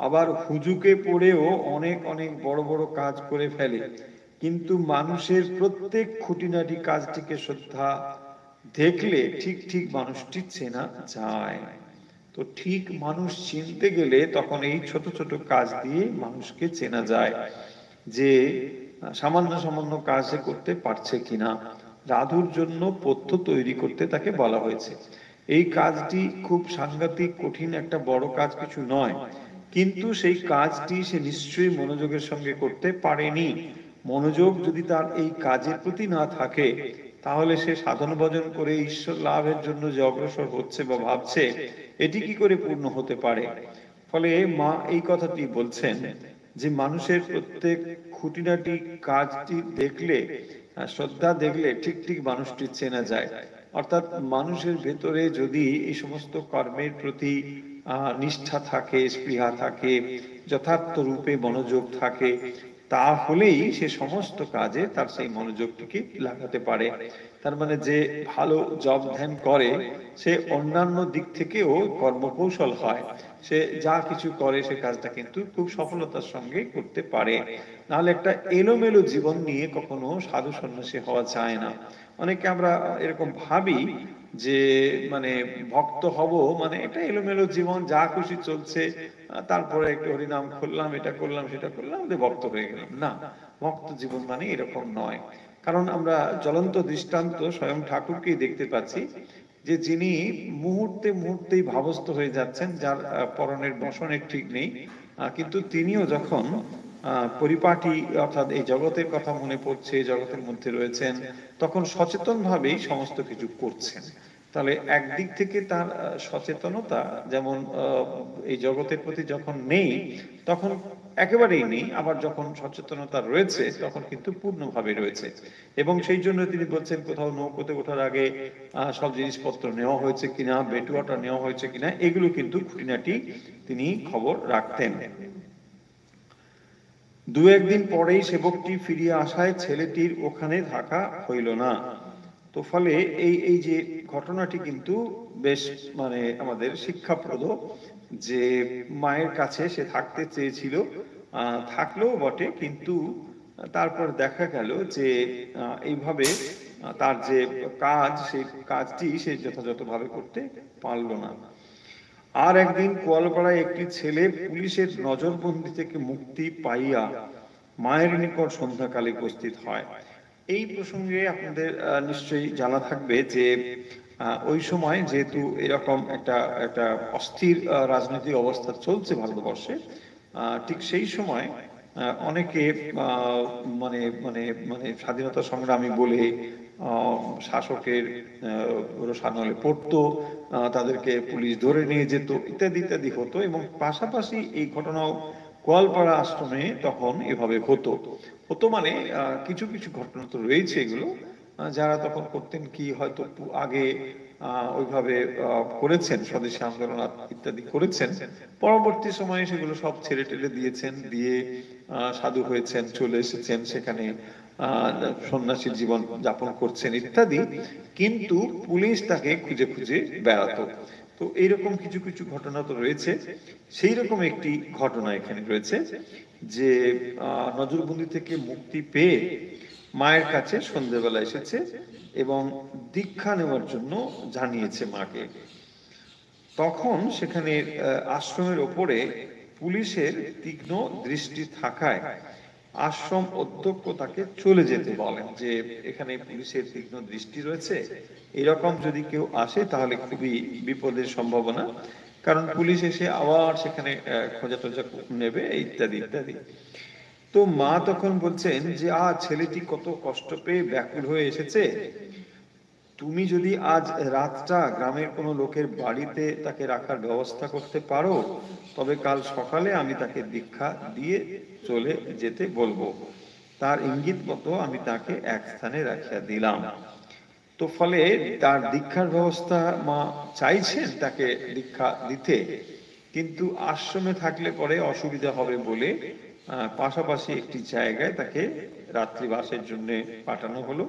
আবার হুজুকে পড়েও অনেক অনেক বড় বড় কাজ করে ফেলে। কিন্তু মানুষের প্রত্যেক খুঁটিনাটি কাজটিকে শ্রদ্ধা দেখলে ঠিক ঠিক মানুষটি চেনা যায়। তো ঠিক মানুষ চিনতে গেলে তখন এই ছোট ছোট কাজ দিয়ে মানুষকে চেনা যায়, যে সামান্য সামান্য কাজ সে করতে পারছে কিনা। রাধুর জন্য পথ্য তৈরি করতে তাকে বলা হয়েছে। এই কাজটি খুব সাংঘাতিক কঠিন একটা বড় কাজ কিছু নয়, কিন্তু সেই কাজটি সে নিশ্চয়ই মনোযোগের সঙ্গে করতে পারেনি। মনোযোগ যদি তার এই কাজের প্রতি না থাকে, তাহলে সে সাধন ভজন করে ঈশ্বর লাভের জন্য যে অগ্রসর হচ্ছে বা ভাবছে, এটি কি করে পূর্ণ হতে পারে। ফলে মা এই কথাটি বলছেন যে মানুষের প্রত্যেক খুঁটিনাটি কাজটি দেখলে, শ্রদ্ধা দেখলে ঠিক ঠিক মানুষটি চেনা যায়। অর্থাৎ মানুষের ভেতরে যদি এই সমস্ত কর্মের প্রতি নিষ্ঠা থাকে, স্পৃহা থাকে, যথার্থ রূপে মনোযোগ থাকে, তাহলেই সে সমস্ত কাজে তার সেই মনোযোগটিকে লাগাতে পারে। তার মানে যে ভালো জব ধ্যান করে, সে অন্যান্য দিক থেকেও কর্মকৌশল হয়, সে যা কিছু করে সে কাজটা কিন্তু খুব সফলতার সঙ্গে করতে পারে। নাহলে একটা এলোমেলো জীবন নিয়ে কখনো সাধু সন্ন্যাসী হওয়া যায় না। অনেকে আমরা এরকম ভাবি যে মানে ভক্ত হব মানে এটা এলোমেলো জীবন, যা খুশি চলছে, তারপরে একটু হরিনাম করলাম, এটা করলাম সেটা করলাম, ভক্ত হয়ে গেলাম। না, ভক্ত জীবন মানে এরকম নয়। কারণ আমরা জ্বলন্ত দৃষ্টান্ত স্বয়ং ঠাকুরকেই দেখতে পাচ্ছি, যে যিনি মুহূর্তে মুহূর্তেই ভাবস্থ হয়ে যাচ্ছেন, যার পরনের বসনের ঠিক নেই, কিন্তু তিনিও যখন পরিপাটি অর্থাৎ এই জগতের কথা মনে পড়ছে, জগতের মধ্যে রয়েছেন, তখন সচেতন ভাবেই সমস্ত কিছু করছেন। তাহলে একদিক থেকে তার সচেতনতা যেমন এই জগতের প্রতি যখন নেই তখন একেবারেই নেই, আবার যখন সচেতনতা রয়েছে তখন কিন্তু পূর্ণভাবে রয়েছে। এবং সেই জন্য তিনি বলছেন কোথাও নৌকোতে ওঠার আগে সব জিনিসপত্র নেওয়া হয়েছে কিনা, বেটুয়াটা নেওয়া হয়েছে কিনা, এগুলো কিন্তু খুঁটিনাটি তিনি খবর রাখতেন। দু একদিন পরেই সেবকটি ফিরিয়া আসায় ছেলেটির ওখানে থাকা হইল না। তো ফলে এই এই যে ঘটনাটি কিন্তু বেশ মানে আমাদের শিক্ষাপ্রদ, যে মায়ের কাছে সে থাকতে চেয়েছিল, থাকলেও বটে, কিন্তু তারপর দেখা গেল যে এইভাবে তার যে কাজ, সেই কাজটি সে যথাযথভাবে করতে পারল না। আর একদিন কোয়ালপাড়ায় একটি ছেলে পুলিশের নজরবন্দি থেকে মুক্তি পাইয়া মায়ের নিকট সন্ধ্যাকালে উপস্থিত হয়। এই প্রসঙ্গে আপনাদের নিশ্চয়ই জানা থাকবে যে ওই সময় যেহেতু এরকম একটা একটা অস্থির রাজনৈতিক অবস্থা চলছে ভারতবর্ষে, ঠিক সেই সময় অনেকে মানে মানে মানে স্বাধীনতা সংগ্রামী বলে শাসকের রোষানলে পড়তো, তাদেরকে পুলিশ ধরে নিয়ে যেত, ইত্যাদি ইত্যাদি হতো। এবং পাশাপাশি এই ঘটনাও গোয়ালপাড়া আশ্রমে তখন এভাবে হতো। হতো মানে কিছু কিছু ঘটনা তো রয়েছে এগুলো, যারা তখন করতেন কি হয়তো আগে ওইভাবে করেছেন, স্বদেশী আন্দোলন ইত্যাদি করেছেন, পরবর্তী সময়ে সেগুলো সব ছেড়ে টেলে দিয়েছেন, দিয়ে সাধু হয়েছেন, চলে এসেছেন সেখানে, সন্ন্যাসীর জীবন যাপন করছেন ইত্যাদি। কিন্তু পুলিশ তাকে খুঁজে খুঁজে বেড়াতো। তো এইরকম কিছু কিছু ঘটনা তো রয়েছে। সেই রকম একটি ঘটনা এখানে রয়েছে, যে নজরবন্দি থেকে মুক্তি পেয়ে মায়ের কাছে সন্ধ্যেবেলা এসেছে এবং দীক্ষা নেওয়ার জন্য জানিয়েছে মাকে। তখন সেখানে আশ্রমের ওপরে পুলিশের তীক্ষ্ণ দৃষ্টি থাকায় আশ্রম অধ্যক্ষ তাকে চলে যেতে বলেন, যে এখানে পুলিশের তীক্ষ্ণ দৃষ্টি রয়েছে, এরকম যদি কেউ আসে তাহলে খুবই বিপদের সম্ভাবনা, কারণ পুলিশ এসে আবার সেখানে খোঁজা টোজা নেবে ইত্যাদি ইত্যাদি। তো মা তখন বলছেন যে ছেলেটি কত কষ্ট পেয়ে ব্যাকুল হয়ে এসেছে, তুমি যদি আজ রাতটা গ্রামের কোনো লোকের বাড়িতে তাকে রাখার ব্যবস্থা করতে পারো, তবে কাল সকালে আমি তাকে দীক্ষা দিয়ে চলে যেতে বলবো। তার ইঙ্গিত মতো আমি তাকে এক স্থানে রাখিয়া দিলাম। তো ফলে তার দীক্ষার ব্যবস্থা মা চাইছেন তাকে দীক্ষা দিতে, কিন্তু আশ্রমে থাকলে পরে অসুবিধা হবে বলে পাশাপাশি একটি জায়গায় তাকে রাত্রিবাসের জন্য পাঠানো হলো,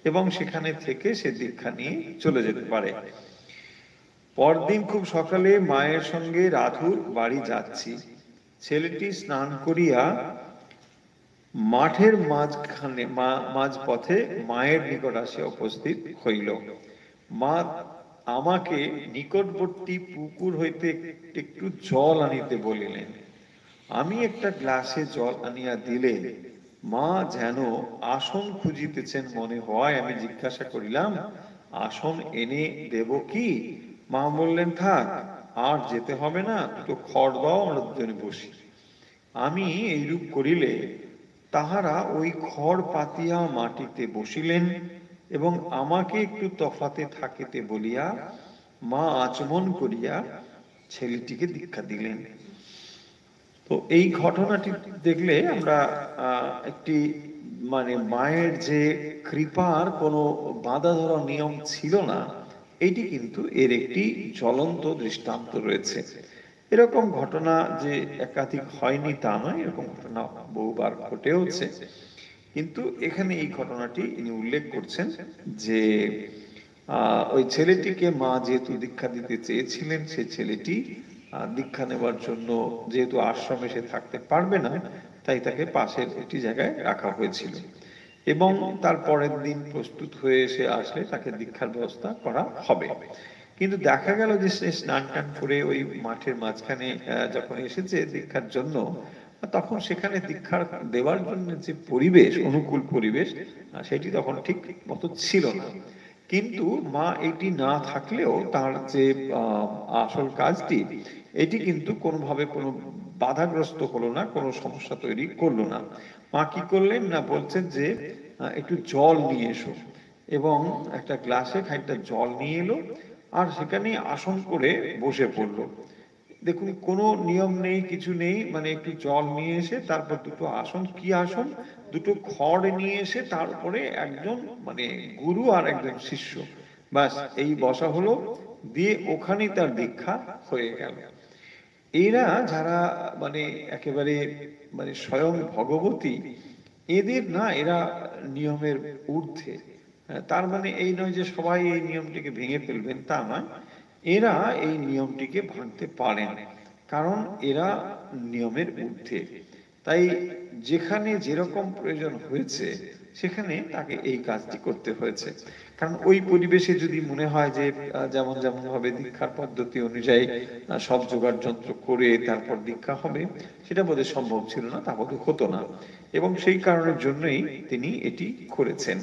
এবং সেখানে থেকে সে দীক্ষা নিয়ে চলে যেতে পারে। পরদিন খুব সকালে মায়ের সঙ্গে রাধুর বাড়ি যাচ্ছি। ছেলেটি স্নান করিয়া মাঠের মাঝখানে মাঝ পথে মায়ের নিকট আসিয়া উপস্থিত হইল। মা আমাকে নিকটবর্তী পুকুর হইতে একটু জল আনিতে বলিলেন। আমি একটা গ্লাসে জল আনিয়া দিলে মা যেন আসন খুঁজিতেছেন মনে হয়। আমি জিজ্ঞাসা করিলাম, আসন এনে দেব কি? মা বললেন, থাক, আর যেতে হবে না, দুটো খড় দাও, আমরা দুজনে বসি। আমি এইরূপ করিলে তাহারা ওই খড় পাতিয়া মাটিতে বসিলেন এবং আমাকে একটু তফাতে থাকিতে বলিয়া মা আচমন করিয়া ছেলেটিকে দীক্ষা দিলেন। তো এই ঘটনাটি দেখলে আমরা একটি মানে মায়ের যে কৃপার কোনো বাঁধা ধরা নিয়ম ছিল না, এটি কিন্তু এর একটি জ্বলন্ত দৃষ্টান্ত রয়েছে। এরকম ঘটনা যে একাধিক হয়নি তা নয়, এরকম ঘটনা বহুবার ঘটেওছে। কিন্তু এখানে এই ঘটনাটি ইনি উল্লেখ করছেন যে ওই ছেলেটিকে মা যেহেতু দীক্ষা দিতে চেয়েছিলেন, সেই ছেলেটি দীক্ষা নেওয়ার জন্য যেহেতু আশ্রমে সে থাকতে পারবে না, তাই তাকে পাশের একটি জায়গায় রাখা হয়েছিল এবং তার পরের দিন প্রস্তুত হয়ে এসে আসলে তাকে দীক্ষার ব্যবস্থা করা হবে। কিন্তু দেখা গেল যে সে স্নান টান করে ওই মাঠের মাঝখানে যখন এসেছে দীক্ষার জন্য, তখন সেখানে দীক্ষার দেওয়ার জন্য যে পরিবেশ, অনুকূল পরিবেশ, সেটি তখন ঠিক মতো ছিল না। কিন্তু মা এটি না থাকলেও তার যে আসল কাজটি, এটি কিন্তু কোনোভাবে কোনো বাধাগ্রস্ত হলো না, কোনো সমস্যা তৈরি করলো না। মা কি করলেন না, বলছেন যে একটু জল নিয়ে এসো, এবং একটা গ্লাসে খানিকটা জল নিয়ে এলো আর সেখানে আসন করে বসে পড়লো। দেখুন, কোনো নিয়ম নেই, কিছু নেই, মানে একটু জল নিয়ে এসে তারপর দুটো আসন, কি আসন, দুটো খড় নিয়ে এসে তার উপরে একজন মানে গুরু আর একজন শিষ্য, বাস এই বসা হলো, দিয়ে ওখানেই তার দীক্ষা হয়ে গেল। এরা যারা মানে একেবারে মানে স্বয়ং ভগবতী, এদের না, এরা নিয়মের ঊর্ধ্বে। তার মানে এই নয় যে সবাই এই নিয়মটিকে ভেঙে ফেলবেন, তা নয়, এরা এই নিয়মটিকে ভাঙতে পারেন, কারণ এরা নিয়মের ঊর্ধ্বে। তাই যেখানে যেরকম প্রয়োজন হয়েছে সেখানে তাকে এই কাজটি করতে হয়েছে। কারণ ওই পরিবেশে যদি মনে হয় যে যেমন যেমন ভাবে দীক্ষার পদ্ধতি অনুযায়ী সব জোগাড় যন্ত্র করে তারপর দীক্ষা হবে, সেটা বোধহয় সম্ভব ছিল না, তা বোধহয় হতো না, এবং সেই কারণের জন্যই তিনি এটি করেছেন।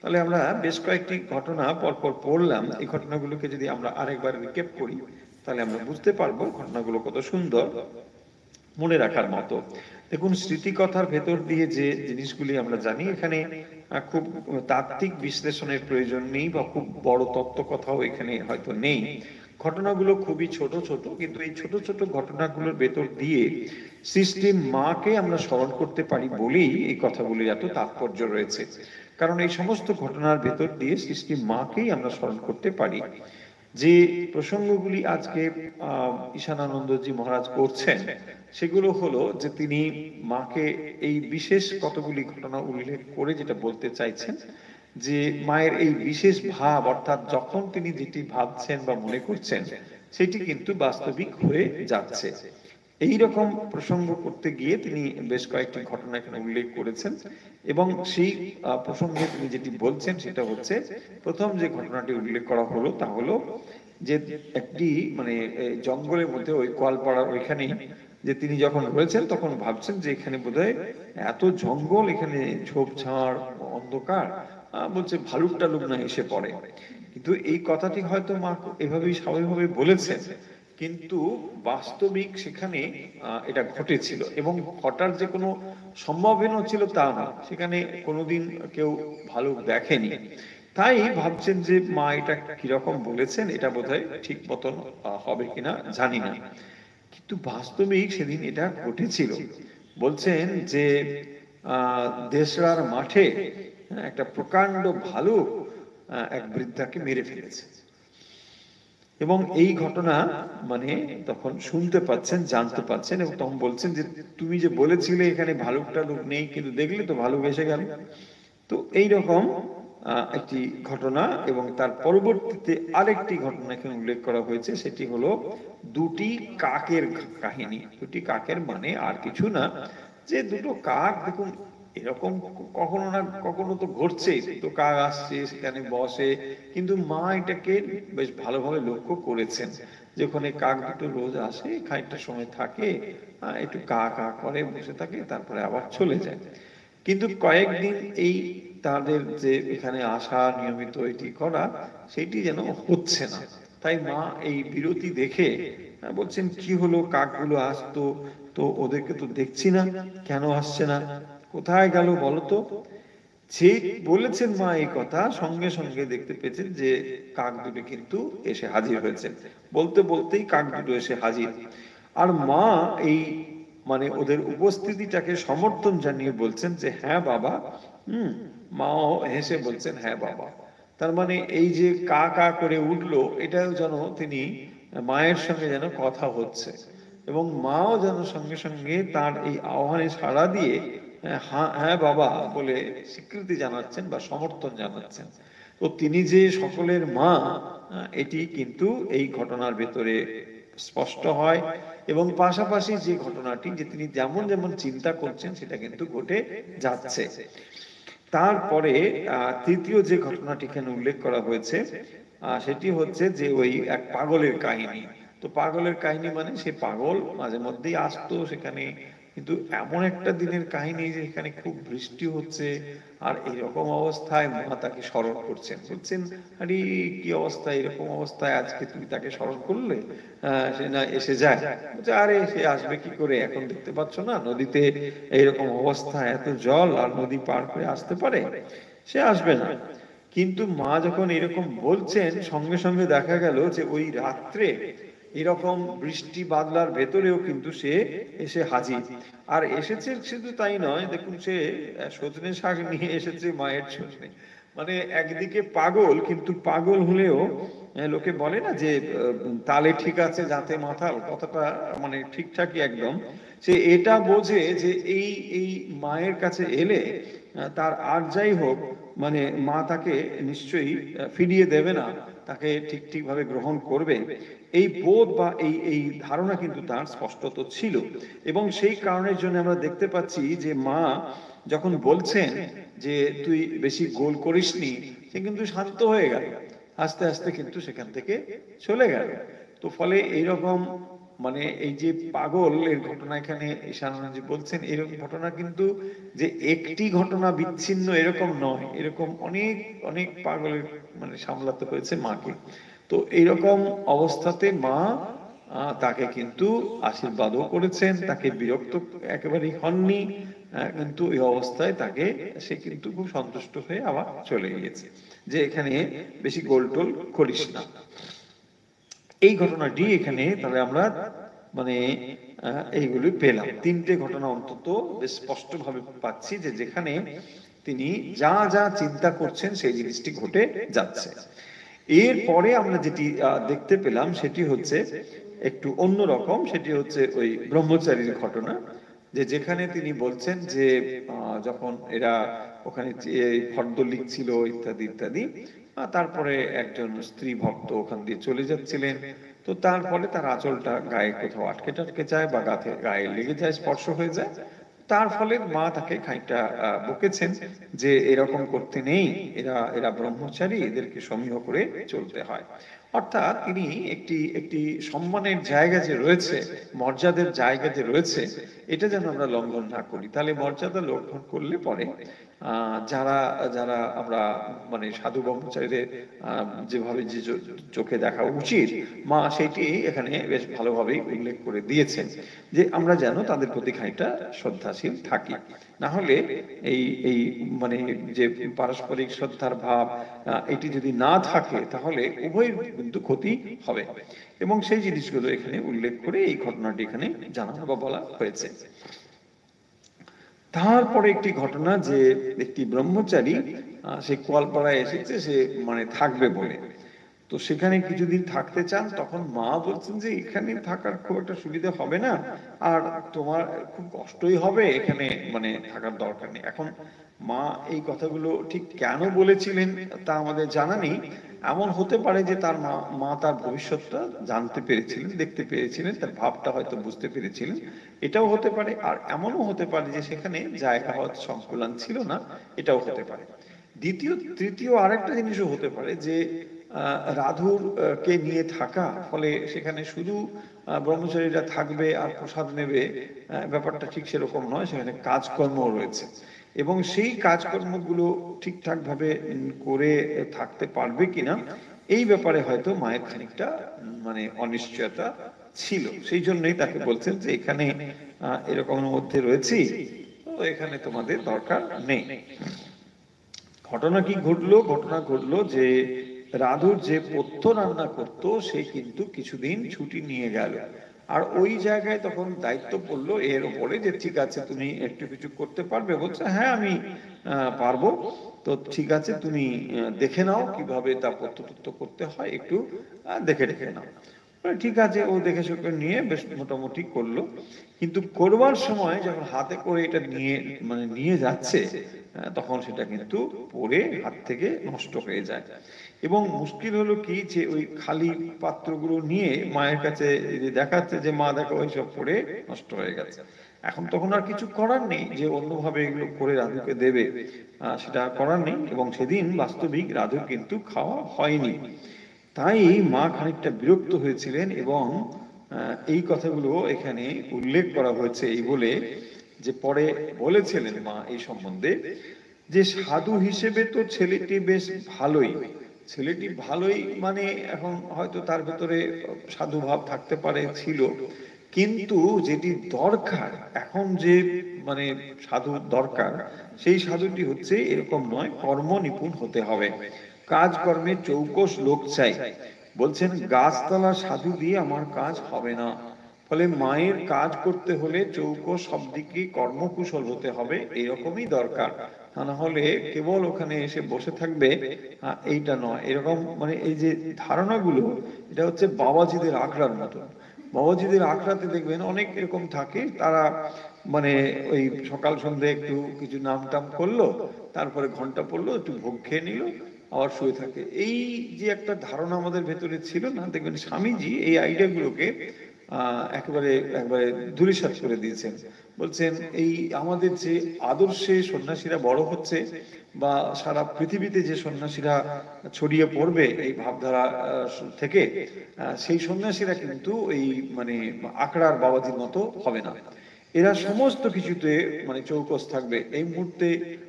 তাহলে আমরা বেশ কয়েকটি ঘটনা পরপর পড়লাম। এই ঘটনাগুলোকে যদি আমরা আরেকবার রিক্যাপ করি, তাহলে আমরা বুঝতে পারবো ঘটনাগুলো কত সুন্দর, মনে রাখার মতো। দেখুন, স্মৃতিকথার ভেতর দিয়ে যে জিনিসগুলি আমরা জানি, এখানে খুব তাত্ত্বিক বিশ্লেষণের প্রয়োজন নেই বা খুব বড় তত্ত্ব কথাও এখানে হয়তো নেই। ঘটনাগুলো খুবই ছোট ছোট, কিন্তু এই ছোট ছোট ঘটনাগুলোর ভেতর দিয়ে সৃষ্টির মাকে আমরা স্মরণ করতে পারি বলেই এই কথাগুলির এত তাৎপর্য রয়েছে। কারণ এই সমস্ত ঘটনার ভেতর দিয়ে সৃষ্টির মাকেই আমরা স্মরণ করতে পারি। যে প্রসঙ্গগুলি আজকে ঈশানানন্দজি মহারাজ করছেন, সেগুলো হলো যে তিনি মাকে এই বিশেষ কতগুলি ঘটনা উল্লেখ করে যেটা বলতে চাইছেন যে মায়ের এই বিশেষ ভাব, অর্থাৎ যখন তিনি যেটি ভাবছেন বা মনে করছেন সেটি কিন্তু বাস্তবিক হয়ে যাচ্ছে। এই রকম প্রসঙ্গ করতে গিয়ে তিনি বেশ কয়েকটি ঘটনা এখানে উল্লেখ করেছেন, এবং সেই প্রসঙ্গে তিনি যেটি বলছেন সেটা হচ্ছে, প্রথম যে ঘটনাটি উল্লেখ করা হলো তা হলো যে একটি মানে জঙ্গলের মধ্যে ওই কোয়ালপাড়ার ওইখানেই যে তিনি যখন রয়েছেন তখন ভাবছেন যে এখানে বোধহয় এত জঙ্গল, এখানে ঝোপঝাড় অন্ধকার, বলছে ভালুক টালুক না এসে পড়ে। কিন্তু এই কথাটি হয়তো মা এভাবেই স্বাভাবিকভাবে বলেছেন, কিন্তু বাস্তবিক সেখানে এটা ঘটেছিল, এবং ঘটার যে কোনো সম্ভাবনা ছিল তা না, সেখানে কোনোদিন কেউ ভালুক দেখেনি। তাই ভাবছেন যে মা এটা কিরকম বলেছেন, এটা বোধহয় ঠিক মতন হবে কিনা জানি না, কিন্তু বাস্তবিক সেদিন এটা ঘটেছিল। বলছেন যে দেশরার মাঠে একটা প্রকাণ্ড ভালুক এক বৃদ্ধাকে মেরে ফেলেছে, এবং এই ঘটনা মানে তখন শুনতে পাচ্ছেন, জানতে পাচ্ছেন, এবং তখন বলছেন যে তুমি যে বলেছিলে এখানে ভালুক টালুক নেই, কিন্তু দেখলে তো ভালুক এসে গেল। তো এইরকম একটি ঘটনা, এবং তার পরবর্তীতে আরেকটি ঘটনা এখানে উল্লেখ করা হয়েছে, সেটি হলো দুটি কাকের কাহিনী। দুটি কাকের মানে আর কিছু না, যে দুটো কাক, দেখুন এরকম কখনো না কখনো তো ঘটছেই, তো কাক আসছে সেখানে বসে, কিন্তু মা এটাকে বেশ ভালোভাবে লক্ষ্য করেছেন যে ওখানে কাক দুটো রোজ আসে, খানিকটা সময় থাকে, একটু কা কা করে বসে থাকে, তারপরে আবার চলে যায়। কিন্তু কয়েকদিন এই তাদের যে এখানে আসা নিয়মিত এটি করা, সেটি যেন হচ্ছে না। তাই মা এই বিরতি দেখে বলছেন, কি হলো, কাকগুলো আসতো তো ওদেরকে তো দেখছি না, কেন আসছে না, কোথায় গেল বলো তো। যে বলেছেন মা এই কথা, সঙ্গে সঙ্গে দেখতে পেয়েছেন যে কাক দুটো কিন্তু এসে হাজির হয়েছে। বলতে বলতেই কাক দুটো এসে হাজির। আর মা এই মানে ওদের উপস্থিতিটাকে সমর্থন জানিয়ে বলছেন যে হ্যাঁ বাবা। হুম। মাও হেসে বলছেন হ্যাঁ বাবা। তার মানে এই যে কা কা করে উঠলো, এটাও যেন তিনি মায়ের সঙ্গে যেন কথা হচ্ছে, এবং মাও যেন সঙ্গে সঙ্গে তার এই আহ্বানে সাড়া দিয়ে হ্যাঁ হ্যাঁ বাবা বলে স্বীকৃতি জানাচ্ছেন বা সমর্থন জানাচ্ছেন। তো তিনি যে সকলের মা, এটি কিন্তু এই ঘটনার ভেতরে স্পষ্ট হয়। এবং পাশাপাশি যে ঘটনাটি, যে তিনি যেমন যেমন চিন্তা করছেন সেটা কিন্তু ঘটে যাচ্ছে। তারপরে তৃতীয় যে ঘটনাটি এখানে উল্লেখ করা হয়েছে, সেটি হচ্ছে যে ওই এক পাগলের কাহিনী। তো পাগলের কাহিনী মানে সে পাগল মাঝে মধ্যেই আসতো সেখানে, কিন্তু এমন একটা দিনের কাহিনী যে এখানে খুব বৃষ্টি হচ্ছে, আর এরকম অবস্থায় মা তাকে স্মরণ করছেন, বলছেন আরে কি অবস্থা, এরকম অবস্থায় আজকে তুমি তাকে স্মরণ করলে, সে না এসে যায়। বলছে আরে সে আসবে কি করে, এখন দেখতে পাচ্ছ না নদীতে এইরকম অবস্থা, এত জল, আর নদী পার করে আসতে পারে, সে আসবে না। কিন্তু মা যখন এরকম বলছেন, সঙ্গে সঙ্গে দেখা গেল যে ওই রাত্রে এরকম বৃষ্টি বাদলার ভেতরেও কিন্তু সে এসে হাজির। আর এসেছে শুধু তাই নয়, দেখুন সে সজনে শাক নিয়ে এসেছে মায়ের জন্য। মানে একদিকে পাগল, কিন্তু পাগল হলেও লোকে বলে না যে তালে ঠিক আছে যাতে মাথাল, কথাটা মানে ঠিকঠাকই একদম। সে এটা বোঝে যে এই এই মায়ের কাছে এলে তার আর যাই হোক, মানে মা তাকে নিশ্চয়ই ফিরিয়ে দেবে না, তাকে ঠিক ঠিকভাবে গ্রহণ করবে, এই বোধ বা এই এই ধারণা কিন্তু তার স্পষ্টত ছিল। এবং সেই কারণের জন্য আমরা দেখতে পাচ্ছি যে মা যখন বলছেন যে তুই বেশি গোল করিসনি, সে কিন্তু শান্ত হয়ে গেল, আস্তে আস্তে কিন্তু সেখান থেকে চলে গেল। তো ফলে এইরকম মানে এই যে পাগল এর ঘটনা এখানে ঈশানানন্দজি বলছেন, এরকম ঘটনা কিন্তু যে একটি ঘটনা বিচ্ছিন্ন এরকম নয়, এরকম অনেক অনেক পাগলের মানে সামলাতে হয়েছে মাকে। তো এইরকম অবস্থাতে মা তাকে কিন্তু আশীর্বাদও করেছেন, তাকে বিরক্ত একেবারেই হননি, কিন্তু এই অবস্থায় তাকে সে কিন্তু খুব সন্তুষ্ট হয়ে আবার চলে গিয়েছে, যে এখানে বেশি গোলটোল করিস না। এই ঘটনাটি এখানে তাহলে আমরা মানে এইগুলি পেলাম, তিনটে ঘটনা অন্তত বেশ স্পষ্ট ভাবে পাচ্ছি যে যেখানে তিনি যা যা চিন্তা করছেন সেই জিনিসটি ঘটে যাচ্ছে। এরপরে আমরা যেটি দেখতে পেলাম সেটি হচ্ছে একটু অন্যরকম, সেটি হচ্ছে ওই ব্রহ্মচারীর ঘটনা, যে যেখানে তিনি বলছেন যে যখন এরা ওখানে ফর্দ লিখছিল ইত্যাদি ইত্যাদি, তারপরে একজন স্ত্রী ভক্ত ওখান দিয়ে চলে যাচ্ছিলেন, তো তারপরে তার আঁচলটা গায়ে কোথাও আটকে টাটকে যায় বা গায়ে লেগে যায়, স্পর্শ হয়ে যায়। তার ফলে মা তাকে খানিকটা বকেছেন যে এরকম করতে নেই, এরা এরা ব্রহ্মচারী, এদেরকে সমীহ করে চলতে হয়। অর্থাৎ তিনি একটি একটি সম্মানের জায়গা যে রয়েছে, মর্যাদার জায়গা যে রয়েছে, এটা যেন আমরা লঙ্ঘন না করি। তাহলে মর্যাদা লঙ্ঘন করলে পরে যারা যারা আমরা মানে সাধু ব্রহ্মচারীদের যেভাবে যে চোখে দেখা উচিত, মা সেটি এখানে বেশ ভালোভাবেই উল্লেখ করে দিয়েছেন, যে আমরা যেন তাদের প্রতি খানিকটা শ্রদ্ধাশীল থাকি। না হলে এই এই মানে যে পারস্পরিক শ্রদ্ধার ভাব, এটি যদি না থাকে তাহলে উভয়ের কিন্তু ক্ষতি হবে। এবং সেই জিনিসগুলো এখানে উল্লেখ করে এই ঘটনাটি এখানে জানানো বা বলা হয়েছে। তারপরে একটি ঘটনা, যে একটি ব্রহ্মচারী সে কোয়ালপাড়ায় এসেছে, সে মানে থাকবে বলে, তো সেখানে কিছুদিন থাকতে চান। তখন মা বলছেন যে এখানে থাকার খুব একটা সুবিধা হবে না, আর তোমার খুব কষ্টই হবে, এখানে মানে থাকার দরকার নেই। এখন মা এই কথাগুলো ঠিক কেন বলেছিলেন তা আমাদের জানা নেই, এমন হতে পারে যে তার মা মা তার ভবিষ্যৎটা জানতে পেরেছিলেন, দেখতে পেরেছিলেন, তার ভাবটা হয়তো বুঝতে পেরেছিলেন, এটাও হতে পারে। আর এমনও হতে পারে যে সেখানে জায়গা হয়তো সংকুলান ছিল না, এটাও হতে পারে। তৃতীয় আরেকটা জিনিসও হতে পারে যে রাধুর কে নিয়ে থাকা ফলে সেখানে শুধু ব্রহ্মচারীরা থাকবে আর প্রসাদ নেবে, ব্যাপারটা ঠিক সেরকম নয়, সেখানে কাজকর্ম রয়েছে এবং সেই কাজকর্মগুলো ঠিকঠাক ভাবে করে থাকতে পারবে কিনা এই ব্যাপারে হয়তো মায়ের খানিকটা মানে অনিশ্চয়তা ছিল। সেই জন্যই তাকে বলছেন যে এখানে এরকম মধ্যে রয়েছি, তো এখানে তোমাদের দরকার নেই। ঘটনা কি ঘটলো? ঘটনা ঘটলো যে রাধুর যে পথ্য রান্না করত সে কিন্তু কিছুদিন ছুটি নিয়ে গেল, আর ওই জায়গায় তখন দায়িত্ব পড়লো এর উপরে যে ঠিক আছে তুমি একটু কিছু করতে পারবে, বলছে হ্যাঁ আমি পারবো। তো ঠিক আছে তুমি দেখে নাও কিভাবে তা পথ্য করতে হয়, একটু দেখে দেখে নাও। ঠিক আছে, ও দেখে শুকে নিয়ে বেশ মোটামুটি করলো, কিন্তু করবার সময় যখন হাতে করে এটা নিয়ে মানে নিয়ে যাচ্ছে তখন সেটা কিন্তু পড়ে হাত থেকে নষ্ট হয়ে যায়। এবং মুশকিল হলো কি যে ওই খালি পাত্রগুলো নিয়ে মায়ের কাছে দেখাচ্ছে যে মা দেখো ওই সব পড়ে নষ্ট হয়ে গেছে। এখন তখন আর কিছু করার নেই যে অন্যভাবে এগুলো করে রাধুকে দেবে, সেটা করার নেই। এবং সেদিন বাস্তবিক রাধুর কিন্তু খাওয়া হয়নি। তাই মা খানিকটা বিরক্ত হয়েছিলেন এবং এই কথাগুলো এখানে উল্লেখ করা হয়েছে এই বলে যে পরে বলেছিলেন মা এই সম্বন্ধে যে সাধু হিসেবে তো ছেলেটি বেশ ভালোই, ছেলেটি ভালোই মানে এখন হয়তো তার ভেতরে সাধু ভাব থাকতে পারে, ছিল, কিন্তু যেটি দরকার এখন যে মানে সাধু দরকার সেই সাধুটি হচ্ছে এরকম নয়, কর্ম নিপুণ হতে হবে, কাজকর্মে চৌকস লোক চাই। বলছেন গাছতলা সাধু দিয়ে আমার কাজ হবে না। ফলে মায়ের কাজ করতে হলে চৌকস সব দিকে কর্মকুশল হতে হবে, এরকমই দরকার। তা না হলে কেবল ওখানে এসে বসে থাকবে এইটা নয়। এরকম মানে এই যে ধারণাগুলো, এটা হচ্ছে বাবাজিদের আখড়ার মতো। বাবাজিদের আখড়াতে দেখবেন অনেক এরকম থাকে, তারা মানে ওই সকাল সন্ধ্যে একটু কিছু নাম টাম করলো, তারপরে ঘন্টা পড়লো, একটু ভোগ খেয়ে নিল, আবার শুয়ে থাকে। এই যে একটা ধারণা আমাদের ভেতরে ছিল না, দেখবেন স্বামীজি এই আইডিয়া গুলোকে একেবারে একেবারে ধূলিসাৎ করে দিয়েছেন। বলছেন এই আমাদের যে আদর্শে সন্ন্যাসীরা বড় হচ্ছে বা সারা পৃথিবীতে যে সন্ন্যাসীরা ছড়িয়ে পড়বে এই ভাবধারা থেকে, সেই সন্ন্যাসীরা কিন্তু এই মানে আখড়ার বাবাজির মতো হবে না। এরা সমস্ত কিছুতে মানে চৌকস থাকবে। এই মুহূর্তে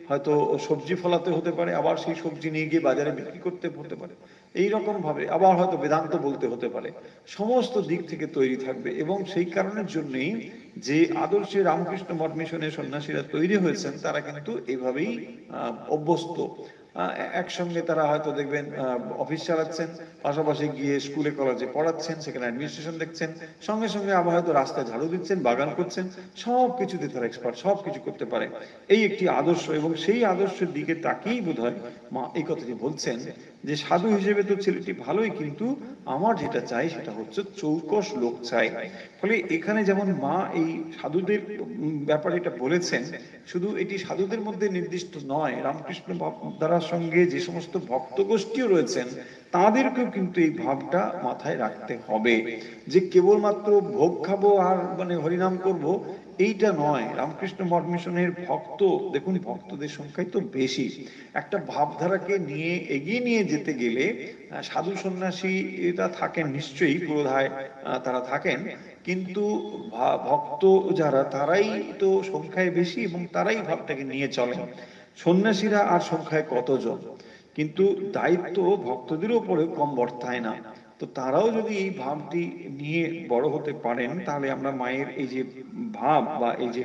হয়তো সবজি ফলাতে হতে পারে, আবার সেই সবজি নিয়ে গিয়ে বাজারে বিক্রি করতে হতে পারে, এইরকম ভাবে আবার হয়তো বেদান্ত বলতে হতে পারে, সমস্ত দিক থেকে তৈরি থাকবে। এবং সেই কারণের জন্যই যে আদর্শে রামকৃষ্ণ মঠ মিশনের সন্ন্যাসীরা তৈরি হয়েছেন তারা কিন্তু এইভাবেই অভ্যস্ত। একসঙ্গে তারা হয়তো দেখবেন অফিস চালাচ্ছেন, পাশাপাশি গিয়ে স্কুলে কলেজে পড়াচ্ছেন, সেখানে অ্যাডমিনিস্ট্রেশন দেখছেন, সঙ্গে সঙ্গে আবার হয়তো রাস্তায় ঝাড়ু দিচ্ছেন, বাগান করছেন, সব কিছুতে তারা এক্সপার্ট, সব কিছু করতে পারে। এই একটি আদর্শ, এবং সেই আদর্শের দিকে তাকিয়েই বোধ হয় মা এই কথাটি বলছেন যে সাধু হিসেবে তো ছেলেটি ভালোই, কিন্তু আমার যেটা চাই সেটা হচ্ছে চৌকস লোক চাই। ফলে এখানে যেমন মা এই সাধুদের ব্যাপারে এটা বলেছেন, শুধু এটি সাধুদের মধ্যে নির্দিষ্ট নয়, রামকৃষ্ণ দ্বারার সঙ্গে যে সমস্ত ভক্ত গোষ্ঠীও রয়েছেন তাদেরকেও কিন্তু এই ভাবটা মাথায় রাখতে হবে যে কেবলমাত্র ভোগ খাবো আর মানে হরিনাম করব এইটা নয়। রামকৃষ্ণ মঠ মিশনের ভক্ত দেখুন, ভক্তদের সংখ্যাই তো বেশি। একটা ভাবধারাকে নিয়ে এগিয়ে নিয়ে যেতে গেলে সাধু সন্ন্যাসী এটা থাকেন নিশ্চয়ই, পুরোধায় তারা থাকেন, কিন্তু ভক্ত যারা তারাই তো সংখ্যায় বেশি এবং তারাই ভাবটাকে নিয়ে চলেন। সন্ন্যাসীরা আর সংখ্যায় কতজন, কিন্তু দায়িত্ব ভক্তদের উপরে কম বর্তায় না। তো তারাও যদি এই ভাবটি নিয়ে বড় হতে পারেন তাহলে আমরা মায়ের এই যে ভাব বা এই যে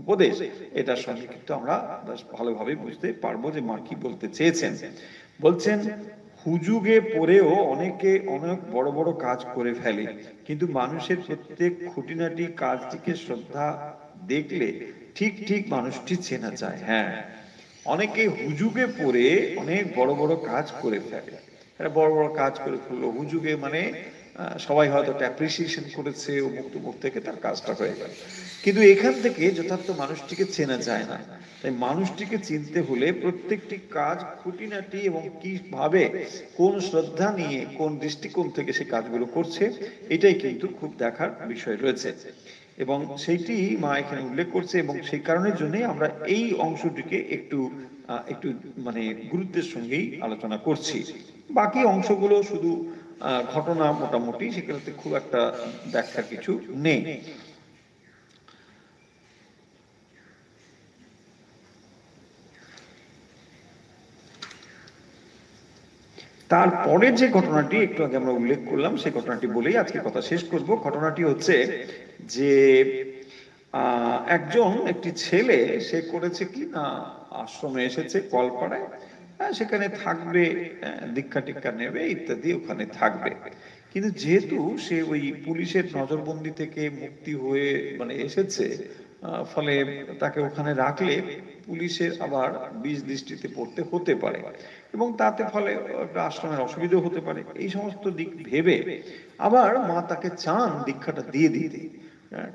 উপদেশ, এটার সঙ্গে কিন্তু আমরা বেশ ভালোভাবে বুঝতে পারবো যে মা কি বলতে চেয়েছেন। বলছেন হুজুগে পড়েও অনেকে অনেক বড় বড় কাজ করে ফেলে, কিন্তু মানুষের প্রত্যেক খুঁটিনাটি কাজটিকে শ্রদ্ধা দেখলে ঠিক ঠিক মানুষটি চেনা যায়। হ্যাঁ, অনেকে হুজুগে পড়ে অনেক বড় বড় কাজ করে ফেলে, একটা বড় বড় কাজ করে ফেললো। হুজুগে মানে সবাই হয়তো অ্যাপ্রিসিয়েশন করেছে, অমুক তমুক থেকে তার কাজটা হয়ে গেল। কিন্তু এখান থেকে যথার্থ মানুষটিকে চেনা যায় না। তাই মানুষটিকে চিনতে হলে প্রত্যেকটি কাজ খুঁটিনাটি এবং কিভাবে, কোন শ্রদ্ধা নিয়ে, কোন দৃষ্টিকোণ থেকে সে কাজগুলো করছে, এটাই কিন্তু খুব দেখার বিষয় রয়েছে। এবং সেইটি মা এখানে উল্লেখ করছে, এবং সেই কারণের জন্যই আমরা এই অংশটিকে একটু একটু মানে গুরুত্বের সঙ্গেই আলোচনা করছি। বাকি অংশগুলো শুধু ঘটনা, মোটামুটি সেগুলোতে খুব একটা ব্যাখ্যার কিছু নেই। তারপরে যে ঘটনাটি একটু আগে আমরা উল্লেখ করলাম, সেই ঘটনাটি বলেই আজকে কথা শেষ করব। ঘটনাটি হচ্ছে যে একটি ছেলে, সে করেছে কি না, আশ্রমে এসেছে কলপাড়ায়, সেখানে থাকবে, দীক্ষা টিক্ষা নেবে ইত্যাদি, ওখানে থাকবে। কিন্তু যেহেতু সে ওই পুলিশের নজরবন্দি থেকে মুক্তি হয়ে মানে এসেছে, ফলে তাকে ওখানে রাখলে পুলিশের আবার বিষ দৃষ্টিতে পড়তে হতে পারে, এবং তাতে ফলে একটা আশ্রমের অসুবিধাও হতে পারে। এই সমস্ত দিক ভেবে আবার মা তাকে চান দীক্ষাটা দিয়ে দিতে।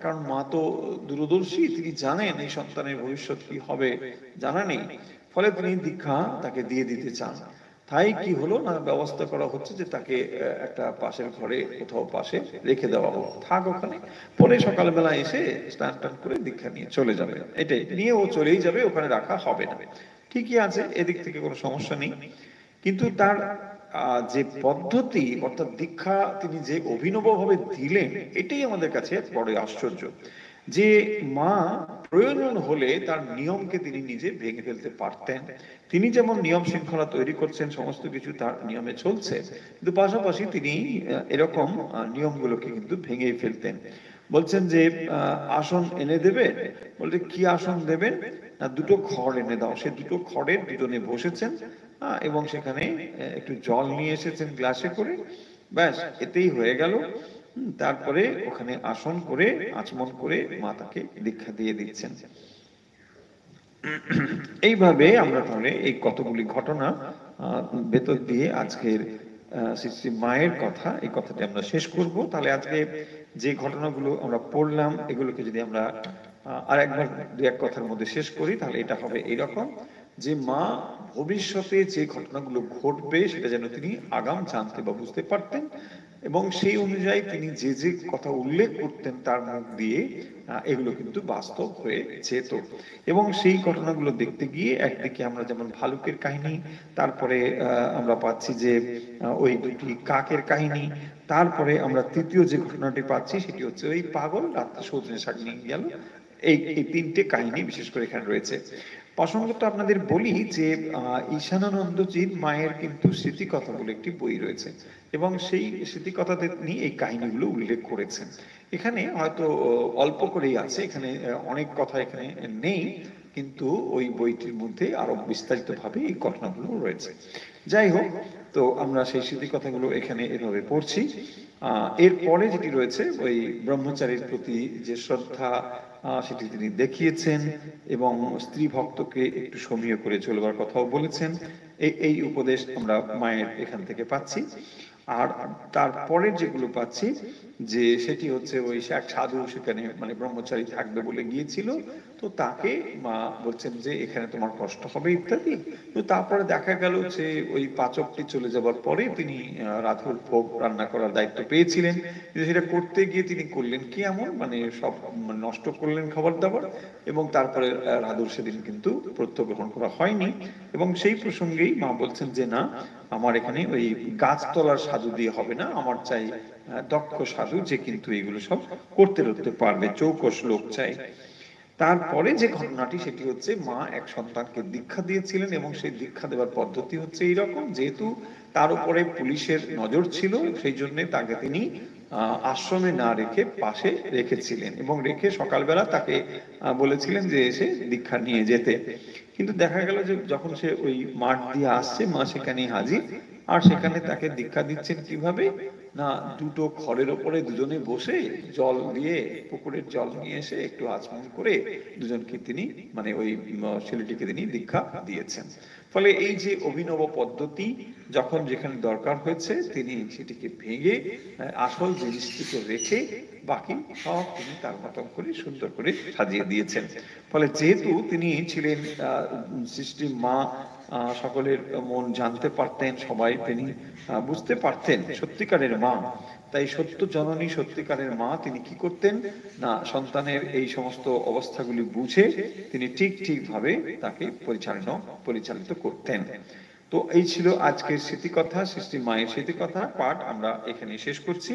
কারণ মা তো দূরদর্শী, তিনি জানেন এই সন্তানের ভবিষ্যৎ কি হবে জানা নেই, ফলে তিনি দীক্ষা তাকে দিয়ে দিতে চান। তাই কি হলো না, ব্যবস্থা করা হচ্ছে যে তাকে একটা পাশের ঘরে কোথাও পাশে রেখে দেওয়া হোক, থাক ওখানে, পরে সকালবেলা এসে স্নান টান করে দীক্ষা নিয়ে চলে যাবে। এটাই নিয়ে ও চলেই যাবে, ওখানে রাখা হবে না। ঠিকই আছে, এদিক থেকে কোনো সমস্যা নেই। কিন্তু তার যে পদ্ধতি, অর্থাৎ দীক্ষা তিনি যে অভিনবভাবে দিলেন, এটাই আমাদের কাছে বড় আশ্চর্য। যে মা প্রয়োজন হলে তার নিয়মকে তিনি নিজে ভেঙে ফেলতে পারতেন। তিনি যেমন নিয়ম শৃঙ্খলা তৈরি করছেন, সমস্ত কিছু তার নিয়মে চলছে, কিন্তু পাশাপাশি তিনি এরকম নিয়মগুলোকে কিন্তু ভেঙে ফেলতেন। বলছেন যে আসন এনে দেবেন, বলতে কি আসন দেবেন না, দুটো খড় এনে দাও। সে দুটো খড়ের দুজনে বসেছেন, এবং সেখানে একটু জল নিয়ে এসেছেন গ্লাসে করে, ব্যাস এতেই হয়ে গেল। তারপরে ওখানে আসন করে আচমন করে মা তাকে দীক্ষা দিয়ে দিচ্ছেন। এইভাবে আমরা তাহলে এই কতগুলি ঘটনা ভেতর দিয়ে আজকের শ্রী শ্রী মায়ের কথা, এই কথাটি আমরা শেষ করব। তাহলে আজকে যে ঘটনাগুলো আমরা পড়লাম, এগুলোকে যদি আমরা আর একবার দু এক কথার মধ্যে শেষ করি, তাহলে এটা হবে এইরকম যে মা ভবিষ্যতে যে ঘটনাগুলো ঘটবে সেটা যেন তিনি আগাম জানতে বা বুঝতে পারতেন, এবং সেই অনুযায়ী তিনি যে যে কথা উল্লেখ করতেন তার মুখ দিয়ে এগুলো কিন্তু বাস্তব হয়ে যেত। এবং সেই ঘটনাগুলো দেখতে গিয়ে একদিকে আমরা যেমন ভালুকের কাহিনী, তারপরে আমরা পাচ্ছি যে ওই দুটি কাকের কাহিনী, তারপরে আমরা তৃতীয় যে ঘটনাটি পাচ্ছি সেটি হচ্ছে ওই পাগল রাত্রে সজনে শাক নিয়ে গেল। এই তিনটে কাহিনী বিশেষ করে এখানে রয়েছে। প্রসঙ্গত আপনাদের বলি যে ঈশানানন্দজির মায়ের কিন্তু স্মৃতিকথা বলে একটি বই রয়েছে, এবং সেই স্মৃতিকথাতে তিনি এই কাহিনীগুলো উল্লেখ করেছেন। এখানে হয়তো অল্প করেই আছে, এখানে অনেক কথা এখানে নেই, কিন্তু ওই বইটির মধ্যে আরো বিস্তারিত ভাবে এই ঘটনাগুলো রয়েছে। যাই হোক, তো আমরা সেই স্মৃতিকথাগুলো এখানে এভাবে পড়ছি। এরপরে যেটি রয়েছে ওই ব্রহ্মচারীর প্রতি যে শ্রদ্ধা, সেটি তিনি দেখিয়েছেন, এবং স্ত্রী ভক্তকে একটু সমীহ করে চলবার কথাও বলেছেন। এই উপদেশ আমরা মায়ের এখান থেকে পাচ্ছি। আর তারপরে যেগুলো পাচ্ছি যে সেটি হচ্ছে ওই এক সাধু সেখানে মানে ব্রহ্মচারী থাকবে বলে গিয়েছিল, তো তাকে মা বলছেন যে এখানে তোমার কষ্ট হবে ইত্যাদি। তো তারপরে দেখা গেল যে ওই পাচকটি চলে যাবার পরে তিনি রাধুর ভোগ রান্না করার দায়িত্ব পেয়েছিলেন, কিন্তু সেটা করতে গিয়ে তিনি করলেন কি এমন, মানে সব নষ্ট করলেন খাবার দাবার, এবং তারপরে রাধুর সেদিন কিন্তু প্রত্যগ্রহণ করা হয়নি। এবং সেই প্রসঙ্গেই মা বলছেন যে না, আমার এখানে ওই গাছতলার সাধু দিয়ে হবে না, আমার চাই দক্ষ সাধু যে কিন্তু এগুলো সব করতে পারবে, চৌকস লোক চাই। তারপরে যে ঘটনাটি সেটি হচ্ছে মা এক সন্তানকে দীক্ষা দিয়েছিলেন, এবং সেই দীক্ষা দেওয়ার পদ্ধতি হচ্ছে এইরকম, যেহেতু তার উপরে পুলিশের নজর ছিল সেই জন্য তাকে তিনি আশ্রমে না রেখে পাশে রেখেছিলেন, এবং রেখে সকালবেলা তাকে বলেছিলেন যে এসে দীক্ষা নিয়ে যেতে। কিন্তু দেখা গেল যে যখন সে ওই মাঠ দিয়ে আসছে, মা সেখানে হাজির, আর সেখানে তাকে দীক্ষা দিচ্ছেন কিভাবে, না দুটো খড়ের ওপরে দুজনে বসে জল দিয়ে, পুকুরের জল নিয়ে এসে একটু আচমন করে দুজনকে তিনি মানে ওই ছেলেটিকে তিনি দীক্ষা দিয়েছেন। ফলে এই যে অভিনব পদ্ধতি, যখন যেখানে দরকার হয়েছে তিনি সেটিকে ভেঙে আসল জিনিসটিকে রেখে বাকি সব তিনি তার মতন করে সুন্দর করে সাজিয়ে দিয়েছেন। ফলে যেহেতু তিনি ছিলেন সৃষ্টির মা, সকলের মন জানতে পারতেন, সবাই তিনি বুঝতে পারতেন সত্যিকারের মা, তাই সত্য জননী সত্যিকারের মা তিনি কি করতেন, না সন্তানের এই সমস্ত অবস্থাগুলি বুঝে তিনি ঠিক ভাবে তাকে পরিচালিত করতেন। তো এই ছিল আজকের স্মৃতিকথা, সৃষ্টি মায়ের স্মৃতিকথা পাঠ আমরা এখানে শেষ করছি।